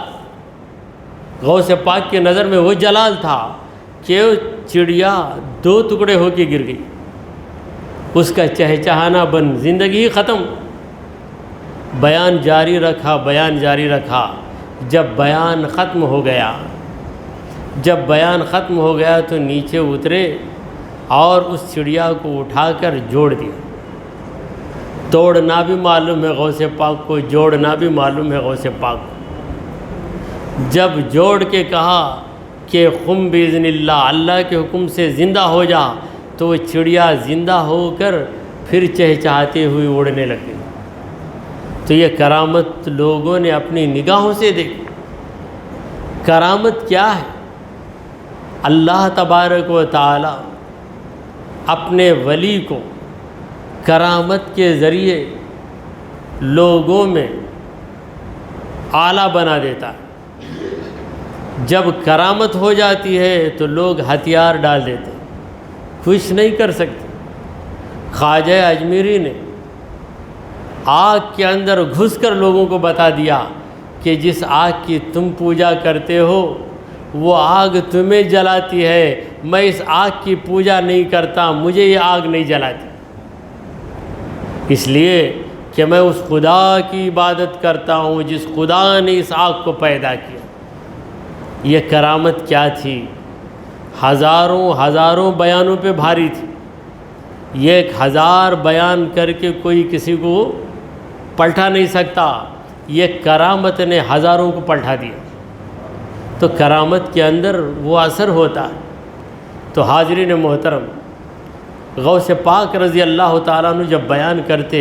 غوث پاک کی نظر میں وہ جلال تھا کہ وہ چڑیا دو ٹکڑے ہو کے گر گئی، اس کا چہچہانا بند، زندگی ختم۔ بیان جاری رکھا، جب بیان ختم ہو گیا تو نیچے اترے اور اس چڑیا کو اٹھا کر جوڑ دیا۔ توڑنا بھی معلوم ہے غوث پاک کو، جوڑنا بھی معلوم ہے غوث پاک کو۔ جب جوڑ کے کہا کہ قم باذن اللہ کے حکم سے زندہ ہو جا، تو وہ چڑیا زندہ ہو کر پھر چہچہاتے ہوئے اڑنے لگ گئی۔ تو یہ کرامت لوگوں نے اپنی نگاہوں سے دیکھی۔ کرامت کیا ہے؟ اللہ تبارک و تعالی اپنے ولی کو کرامت کے ذریعے لوگوں میں اعلیٰ بنا دیتا ہے۔ جب کرامت ہو جاتی ہے تو لوگ ہتھیار ڈال دیتے، کچھ نہیں کر سکتے۔ خواجہ اجمیری نے آگ کے اندر گھس کر لوگوں کو بتا دیا کہ جس آگ کی تم پوجا کرتے ہو وہ آگ تمہیں جلاتی ہے، میں اس آگ کی پوجا نہیں کرتا، مجھے یہ آگ نہیں جلاتی، اس لیے کہ میں اس خدا کی عبادت کرتا ہوں جس خدا نے اس آگ کو پیدا کیا۔ یہ کرامت کیا تھی؟ ہزاروں بیانوں پہ بھاری تھی۔ یہ 1000 بیان کر کے کوئی کسی کو پلٹا نہیں سکتا، یہ کرامت نے ہزاروں کو پلٹا دیا۔ تو کرامت کے اندر وہ اثر ہوتا ہے۔ تو حاضرین محترم، غوث پاک رضی اللہ تعالیٰ عنہ جب بیان کرتے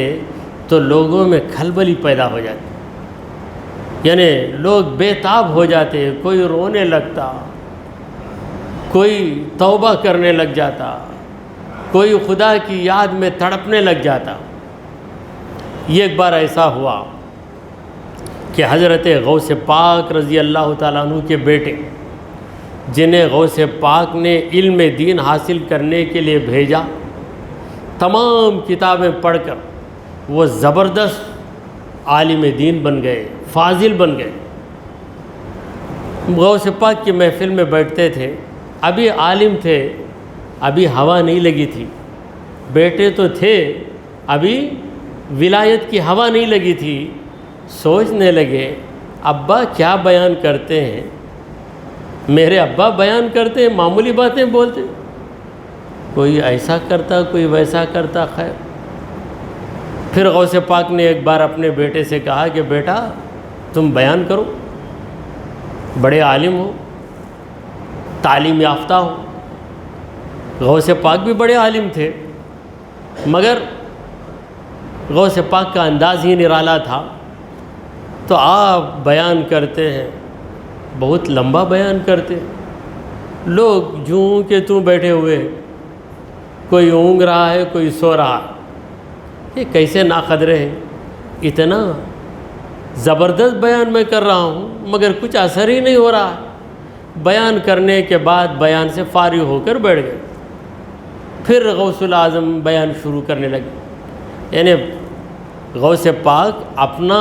تو لوگوں میں کھلبلی پیدا ہو جاتی، یعنی لوگ بے تاب ہو جاتے، کوئی رونے لگتا، کوئی توبہ کرنے لگ جاتا، کوئی خدا کی یاد میں تڑپنے لگ جاتا۔ یہ ایک بار ایسا ہوا کہ حضرت غوث پاک رضی اللہ تعالیٰ عنہ کے بیٹے، جنہیں غوث پاک نے علم دین حاصل کرنے کے لیے بھیجا، تمام کتابیں پڑھ کر وہ زبردست عالم دین بن گئے، فاضل بن گئے۔ غوث پاک کی محفل میں بیٹھتے تھے، ابھی عالم تھے، ابھی ہوا نہیں لگی تھی، بیٹے تو تھے، ابھی ولایت کی ہوا نہیں لگی تھی۔ سوچنے لگے ابا کیا بیان کرتے ہیں، میرے ابا بیان کرتے ہیں، معمولی باتیں بولتے، کوئی ایسا کرتا کوئی ویسا کرتا۔ خیر، پھر غوث پاک نے ایک بار اپنے بیٹے سے کہا کہ بیٹا تم بیان کرو، بڑے عالم ہو، تعلیم یافتہ ہو۔ غوث پاک بھی بڑے عالم تھے، مگر غوث پاک کا انداز ہی نرالا تھا۔ تو آپ بیان کرتے ہیں، بہت لمبا بیان کرتے، لوگ جوں کہ توں بیٹھے ہوئے، کوئی اونگ رہا ہے، کوئی سو رہا ہے۔ یہ کیسے ناقدرے ہیں، اتنا زبردست بیان میں کر رہا ہوں مگر کچھ اثر ہی نہیں ہو رہا ہے۔ بیان کرنے کے بعد بیان سے فارغ ہو کر بیٹھ گئے۔ پھر غوث الاعظم بیان شروع کرنے لگے، یعنی غوث پاک اپنا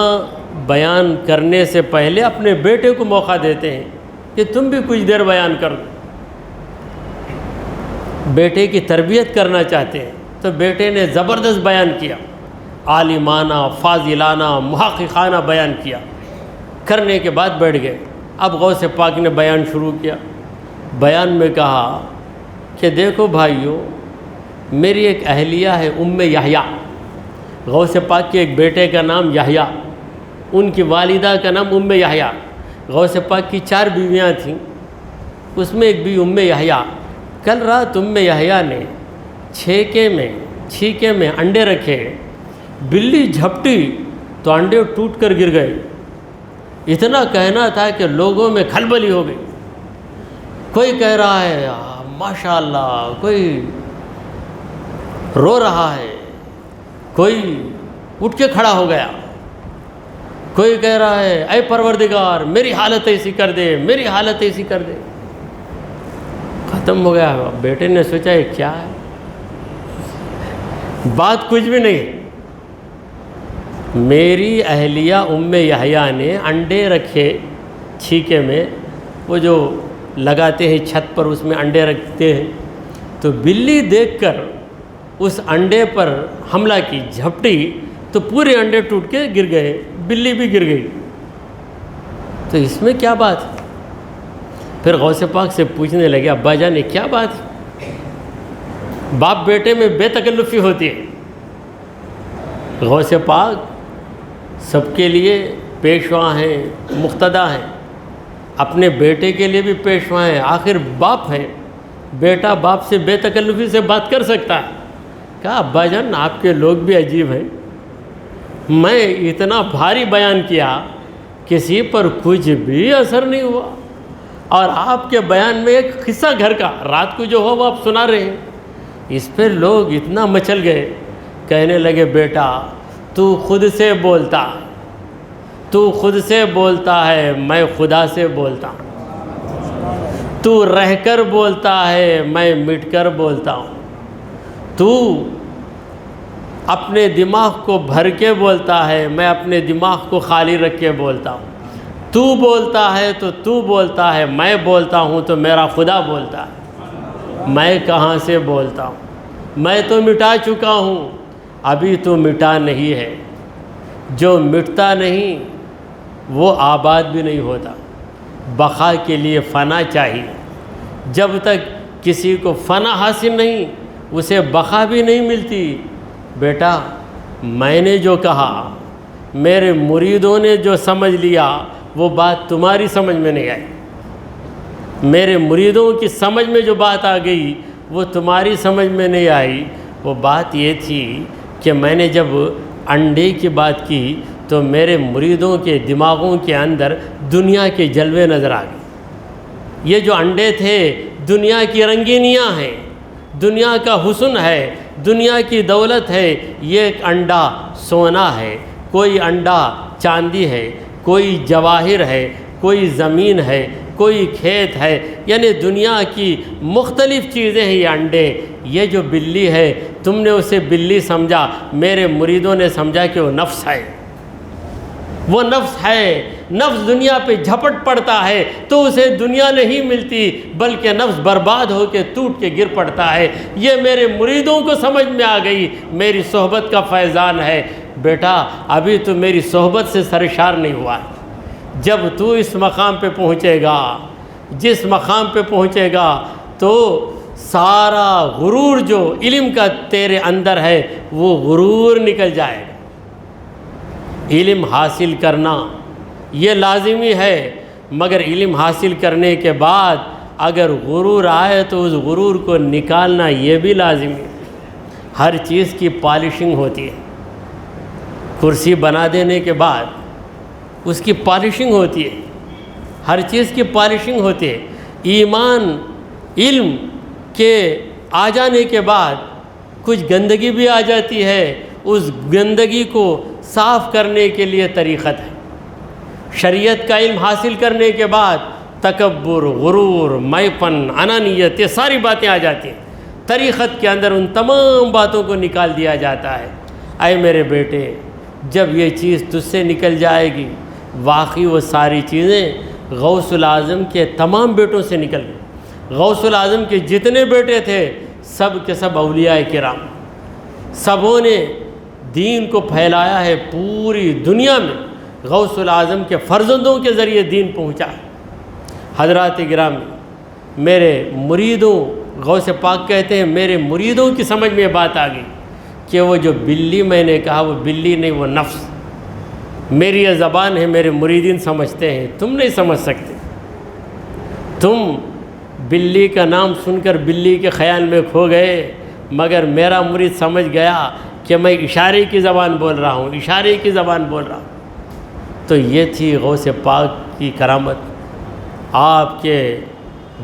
بیان کرنے سے پہلے اپنے بیٹے کو موقع دیتے ہیں کہ تم بھی کچھ دیر بیان کر دو۔ بیٹے کی تربیت کرنا چاہتے ہیں تو بیٹے نے زبردست بیان کیا، عالمانہ، فاضلانہ، محققانہ بیان کیا۔ کرنے کے بعد بیٹھ گئے۔ اب غوث پاک نے بیان شروع کیا۔ بیان میں کہا کہ دیکھو بھائیو، میری ایک اہلیہ ہے یحییٰ، غوث پاک کے ایک بیٹے کا نام یحییٰ، ان کی والدہ کا نام یحییٰ۔ غوث پاک کی 4 بیویاں تھیں، اس میں ایک بیوی یحییٰ۔ کل رات یحییٰ نے چھیکے میں انڈے رکھے، بلی جھپٹی تو انڈے ٹوٹ کر گر گئے۔ اتنا کہنا تھا کہ لوگوں میں کھلبلی ہو گئی۔ کوئی کہہ رہا ہے ماشاءاللہ، کوئی رو رہا ہے، کوئی اٹھ کے کھڑا ہو گیا، کوئی کہہ رہا ہے اے پروردگار میری حالت ایسی کر دے، میری حالت ایسی کر دے۔ ختم ہو گیا۔ بیٹے نے سوچا یہ کیا ہے، بات کچھ بھی نہیں۔ میری اہلیہ یحییٰ نے انڈے رکھے چھیکے میں، وہ جو لگاتے ہیں چھت پر، اس میں انڈے رکھتے ہیں، تو بلی دیکھ کر اس انڈے پر حملہ کی، جھپٹی تو پورے انڈے ٹوٹ کے گر گئے، بلی بھی گر گئی۔ تو اس میں کیا بات ہے؟ پھر غوث پاک سے پوچھنے لگے ابا جان یہ کیا بات ہے؟ باپ بیٹے میں بے تکلفی ہوتی ہے۔ غوث پاک سب کے لیے پیشوا ہیں، مقتدا ہیں، اپنے بیٹے کے لیے بھی پیشوا ہیں، آخر باپ ہے، بیٹا باپ سے بے تکلفی سے بات کر سکتا ہے۔ کہا ابا جان آپ کے لوگ بھی عجیب ہیں، میں اتنا بھاری بیان کیا کسی پر کچھ بھی اثر نہیں ہوا، اور آپ کے بیان میں ایک قصہ گھر کا رات کو جو ہو وہ آپ سنا رہے ہیں، اس پہ لوگ اتنا مچل گئے، کہنے لگے بیٹا تو خود سے بولتا، تو خود سے بولتا ہے، میں خدا سے بولتا ہوں، تو رہ کر بولتا ہے، میں مٹ کر بولتا ہوں، تو اپنے دماغ کو بھر کے بولتا ہے، میں اپنے دماغ کو خالی رکھ کے بولتا ہوں، تو بولتا ہے تو تو بولتا ہے، میں بولتا ہوں تو میرا خدا بولتا ہے، میں کہاں سے بولتا ہوں؟ میں تو مٹا چکا ہوں، ابھی تو مٹا نہیں ہے۔ جو مٹتا نہیں وہ آباد بھی نہیں ہوتا۔ بقا کے لیے فنا چاہیے، جب تک کسی کو فنا حاصل نہیں اسے بقا بھی نہیں ملتی۔ بیٹا میں نے جو کہا، میرے مریدوں نے جو سمجھ لیا، وہ بات تمہاری سمجھ میں نہیں آئی۔ میرے مریدوں کی سمجھ میں جو بات آ گئی وہ تمہاری سمجھ میں نہیں آئی۔ وہ بات یہ تھی کہ میں نے جب انڈے کی بات کی تو میرے مریدوں کے دماغوں کے اندر دنیا کے جلوے نظر آ گئے۔ یہ جو انڈے تھے دنیا کی رنگینیاں ہیں، دنیا کا حسن ہے، دنیا کی دولت ہے۔ یہ ایک انڈا سونا ہے، کوئی انڈا چاندی ہے، کوئی جواہر ہے، کوئی زمین ہے، کوئی کھیت ہے، یعنی دنیا کی مختلف چیزیں ہیں یہ انڈے۔ یہ جو بلی ہے تم نے اسے بلی سمجھا، میرے مریدوں نے سمجھا کہ وہ نفس ہے۔ وہ نفس ہے، نفس دنیا پہ جھپٹ پڑتا ہے تو اسے دنیا نہیں ملتی، بلکہ نفس برباد ہو کے ٹوٹ کے گر پڑتا ہے۔ یہ میرے مریدوں کو سمجھ میں آ گئی، میری صحبت کا فیضان ہے۔ بیٹا ابھی تو میری صحبت سے سرشار نہیں ہوا ہے۔ جب تو اس مقام پہ پہنچے گا، جس مقام پہ پہنچے گا، تو سارا غرور جو علم کا تیرے اندر ہے وہ غرور نکل جائے گا۔ علم حاصل کرنا یہ لازمی ہے، مگر علم حاصل کرنے کے بعد اگر غرور آئے تو اس غرور کو نکالنا یہ بھی لازمی ہے۔ ہر چیز کی پالشنگ ہوتی ہے، کرسی بنا دینے کے بعد اس کی پالشنگ ہوتی ہے، ہر چیز کی پالشنگ ہوتی ہے۔ ایمان علم کے آ جانے کے بعد کچھ گندگی بھی آ جاتی ہے، اس گندگی کو صاف کرنے کے لیے طریقت ہے۔ شریعت کا علم حاصل کرنے کے بعد تکبر، غرور، میپن، انانیت، یہ ساری باتیں آ جاتی ہیں۔ طریقت کے اندر ان تمام باتوں کو نکال دیا جاتا ہے۔ اے میرے بیٹے، جب یہ چیز تجھ سے نکل جائے گی، واقعی وہ ساری چیزیں غوث الاعظم کے تمام بیٹوں سے نکل گئی۔ غوث الاعظم کے جتنے بیٹے تھے سب کے سب اولیاء کرام، سبوں نے دین کو پھیلایا ہے پوری دنیا میں۔ غوث الاعظم کے فرزندوں کے ذریعے دین پہنچا ہے۔ حضرات گرامی، میرے مریدوں، غوث پاک کہتے ہیں میرے مریدوں کی سمجھ میں یہ بات آ گئی کہ وہ جو بلی میں نے کہا وہ بلی نہیں، وہ نفس۔ میری یہ زبان ہے، میرے مریدین سمجھتے ہیں، تم نہیں سمجھ سکتے۔ تم بلی کا نام سن کر بلی کے خیال میں کھو گئے، مگر میرا مرید سمجھ گیا کہ میں اشارے کی زبان بول رہا ہوں، اشارے کی زبان بول رہا ہوں۔ تو یہ تھی غوث پاک کی کرامت۔ آپ کے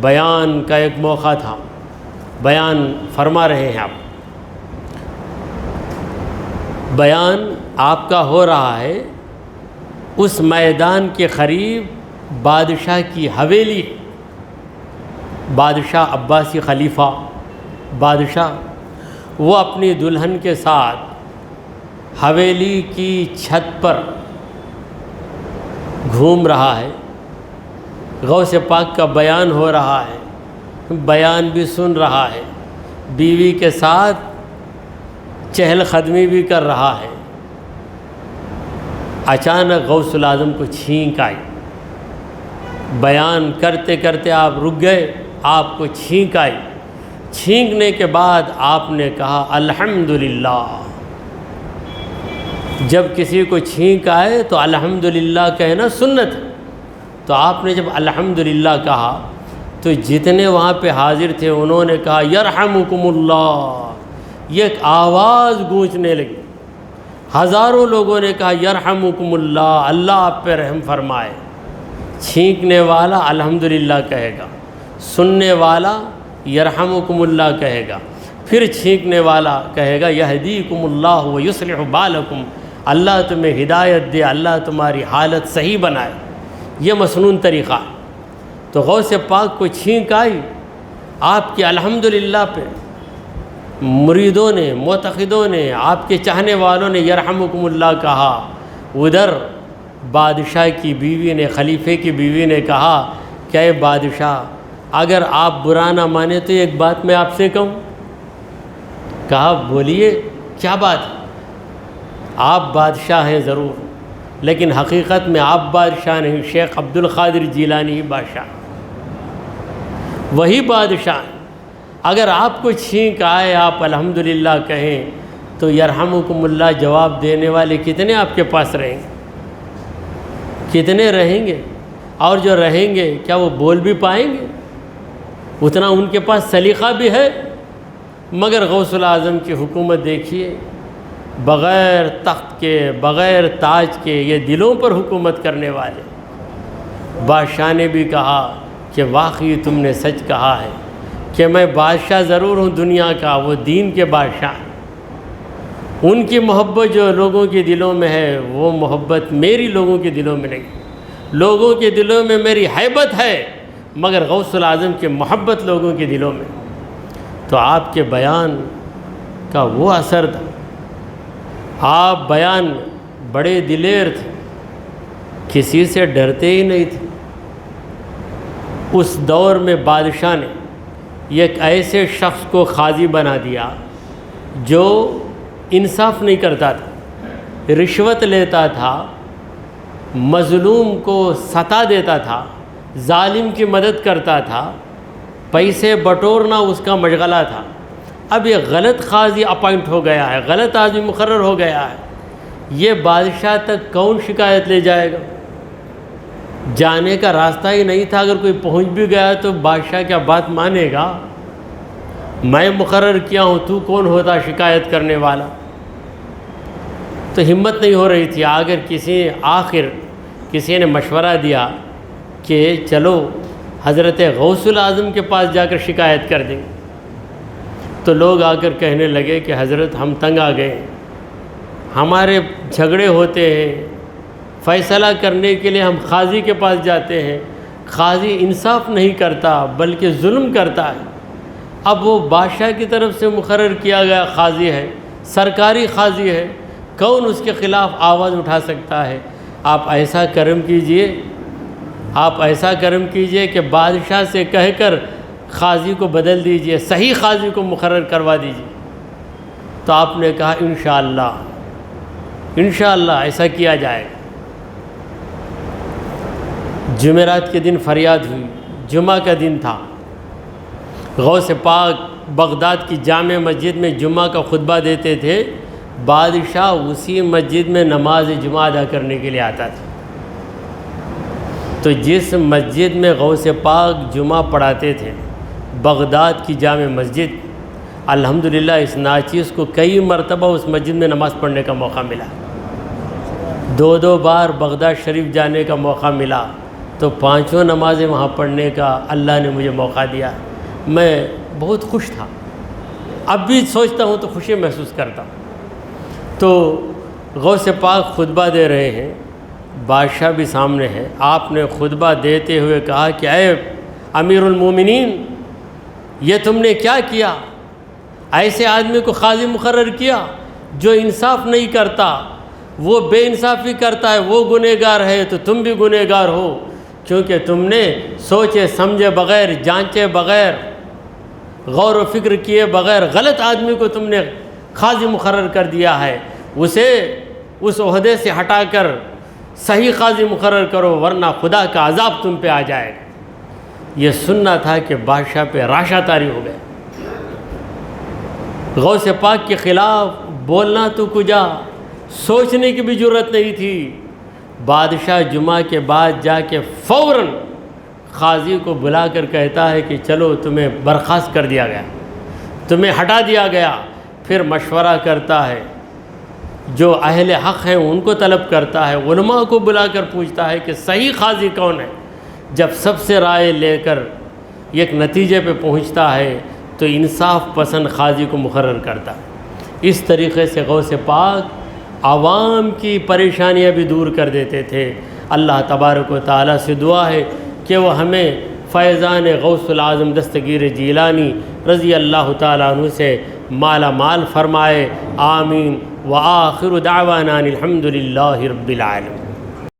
بیان کا ایک موقع تھا، بیان فرما رہے ہیں آپ، بیان آپ کا ہو رہا ہے، اس میدان کے قریب بادشاہ کی حویلی، بادشاہ عباسی خلیفہ بادشاہ، وہ اپنی دلہن کے ساتھ حویلی کی چھت پر گھوم رہا ہے، غوث پاک کا بیان ہو رہا ہے، بیان بھی سن رہا ہے، بیوی کے ساتھ چہل قدمی بھی کر رہا ہے۔ اچانک غوث الاعظم کو چھینک آئی، بیان کرتے کرتے آپ رک گئے، آپ کو چھینک آئی۔ چھینکنے کے بعد آپ نے کہا الحمدللہ۔ جب کسی کو چھینک آئے تو الحمدللہ کہنا سنت ہے، تو آپ نے جب الحمدللہ کہا تو جتنے وہاں پہ حاضر تھے انہوں نے کہا یرحمکم اللہ، یہ ایک آواز گونجنے لگی۔ ہزاروں لوگوں نے کہا یرحمکم اللہ، اللہ آپ پہ رحم فرمائے۔ چھینکنے والا الحمدللہ کہے گا، سننے والا یرحمکم اللہ کہے گا، پھر چھینکنے والا کہے گا یہدیکم اللہ ویصلح بالکم، اللہ تمہیں ہدایت دے، اللہ تمہاری حالت صحیح بنائے۔ یہ مسنون طریقہ ہے۔ تو غوث پاک کو چھینک آئی، آپ کی الحمدللہ پہ مریدوں نے، معتقدوں نے، آپ کے چاہنے والوں نے یرحمکم اللہ کہا۔ ادھر بادشاہ کی بیوی نے، خلیفے کی بیوی نے کہا کہ اے بادشاہ، اگر آپ برا نہ مانیں تو ایک بات میں آپ سے کہوں۔ کہا بولیے کیا بات ہے؟ آپ بادشاہ ہیں ضرور، لیکن حقیقت میں آپ بادشاہ نہیں، شیخ عبد القادر جیلانی ہی بادشاہ، وہی بادشاہ ہیں۔ اگر آپ کو چھینک آئے آپ الحمدللہ کہیں تو یرحمکم اللہ جواب دینے والے کتنے آپ کے پاس رہیں گے؟ کتنے رہیں گے؟ اور جو رہیں گے کیا وہ بول بھی پائیں گے؟ اتنا ان کے پاس سلیقہ بھی ہے؟ مگر غوث الاعظم کی حکومت دیکھیے، بغیر تخت کے، بغیر تاج کے، یہ دلوں پر حکومت کرنے والے۔ بادشاہ نے بھی کہا کہ واقعی تم نے سچ کہا ہے کہ میں بادشاہ ضرور ہوں دنیا کا، وہ دین کے بادشاہ ہیں۔ ان کی محبت جو لوگوں کے دلوں میں ہے وہ محبت میری لوگوں کے دلوں میں نہیں۔ لوگوں کے دلوں میں میری ہیبت ہے، مگر غوث الاعظم کی محبت لوگوں کے دلوں میں۔ تو آپ کے بیان کا وہ اثر تھا، آپ بیان بڑے دلیر تھے، کسی سے ڈرتے ہی نہیں تھے۔ اس دور میں بادشاہ نے ایک ایسے شخص کو قاضی بنا دیا جو انصاف نہیں کرتا تھا، رشوت لیتا تھا، مظلوم کو ستا دیتا تھا، ظالم کی مدد کرتا تھا، پیسے بٹورنا اس کا مشغلہ تھا۔ اب یہ غلط قاضی اپائنٹ ہو گیا ہے، غلط آدمی مقرر ہو گیا ہے، یہ بادشاہ تک کون شکایت لے جائے گا؟ جانے کا راستہ ہی نہیں تھا، اگر کوئی پہنچ بھی گیا تو بادشاہ کیا بات مانے گا؟ میں مقرر کیا ہوں، تو کون ہوتا شکایت کرنے والا؟ تو ہمت نہیں ہو رہی تھی۔ آخر کسی نے مشورہ دیا کہ چلو حضرت غوث الاعظم کے پاس جا کر شکایت کر دیں۔ تو لوگ آ کر کہنے لگے کہ حضرت ہم تنگ آ گئے، ہمارے جھگڑے ہوتے ہیں، فیصلہ کرنے کے لیے ہم قاضی کے پاس جاتے ہیں، قاضی انصاف نہیں کرتا بلکہ ظلم کرتا ہے۔ اب وہ بادشاہ کی طرف سے مقرر کیا گیا قاضی ہے، سرکاری قاضی ہے، کون اس کے خلاف آواز اٹھا سکتا ہے؟ آپ ایسا کرم کیجئے کہ بادشاہ سے کہہ کر قاضی کو بدل دیجئے، صحیح قاضی کو مقرر کروا دیجئے۔ تو آپ نے کہا انشاءاللہ ایسا کیا جائے گا۔ جمعرات کے دن فریاد ہوئی، جمعہ کا دن تھا، غوث پاک بغداد کی جامع مسجد میں جمعہ کا خطبہ دیتے تھے، بادشاہ اسی مسجد میں نماز جمعہ ادا کرنے کے لیے آتا تھا۔ تو جس مسجد میں غوث پاک جمعہ پڑھاتے تھے، بغداد کی جامع مسجد، الحمدللہ اس ناچیز کو کئی مرتبہ اس مسجد میں نماز پڑھنے کا موقع ملا، 2 بار بغداد شریف جانے کا موقع ملا، تو 5 نمازیں وہاں پڑھنے کا اللہ نے مجھے موقع دیا۔ میں بہت خوش تھا، اب بھی سوچتا ہوں تو خوشی محسوس کرتا ہوں۔ تو غوث پاک خطبہ دے رہے ہیں، بادشاہ بھی سامنے ہے، آپ نے خطبہ دیتے ہوئے کہا کہ اے امیر المومنین، یہ تم نے کیا کیا؟ ایسے آدمی کو قاضی مقرر کیا جو انصاف نہیں کرتا، وہ بے انصافی کرتا ہے، وہ گنہگار ہے تو تم بھی گنہگار ہو، کیونکہ تم نے سوچے سمجھے بغیر، جانچے بغیر، غور و فکر کیے بغیر غلط آدمی کو تم نے قاضی مقرر کر دیا ہے، اسے اس عہدے سے ہٹا کر صحیح قاضی مقرر کرو ورنہ خدا کا عذاب تم پہ آ جائے گا۔ یہ سننا تھا کہ بادشاہ پہ راشا طاری ہو گئے، غوث پاک کے خلاف بولنا تو کجا، سوچنے کی بھی جرت نہیں تھی۔ بادشاہ جمعہ کے بعد جا کے فوراً قاضی کو بلا کر کہتا ہے کہ چلو تمہیں برخاست کر دیا گیا، تمہیں ہٹا دیا گیا۔ پھر مشورہ کرتا ہے، جو اہل حق ہیں ان کو طلب کرتا ہے، علماء کو بلا کر پوچھتا ہے کہ صحیح قاضی کون ہے۔ جب سب سے رائے لے کر ایک نتیجے پہ پہنچتا ہے تو انصاف پسند قاضی کو مقرر کرتا ہے۔ اس طریقے سے غوث پاک عوام کی پریشانیاں بھی دور کر دیتے تھے۔ اللہ تبارک و تعالیٰ سے دعا ہے کہ وہ ہمیں فیضان غوث العظم دستگیر جیلانی رضی اللہ تعالیٰ عنہ سے مالا مال فرمائے، آمین۔ وآخر دعوانا الحمد للہ رب العالمین۔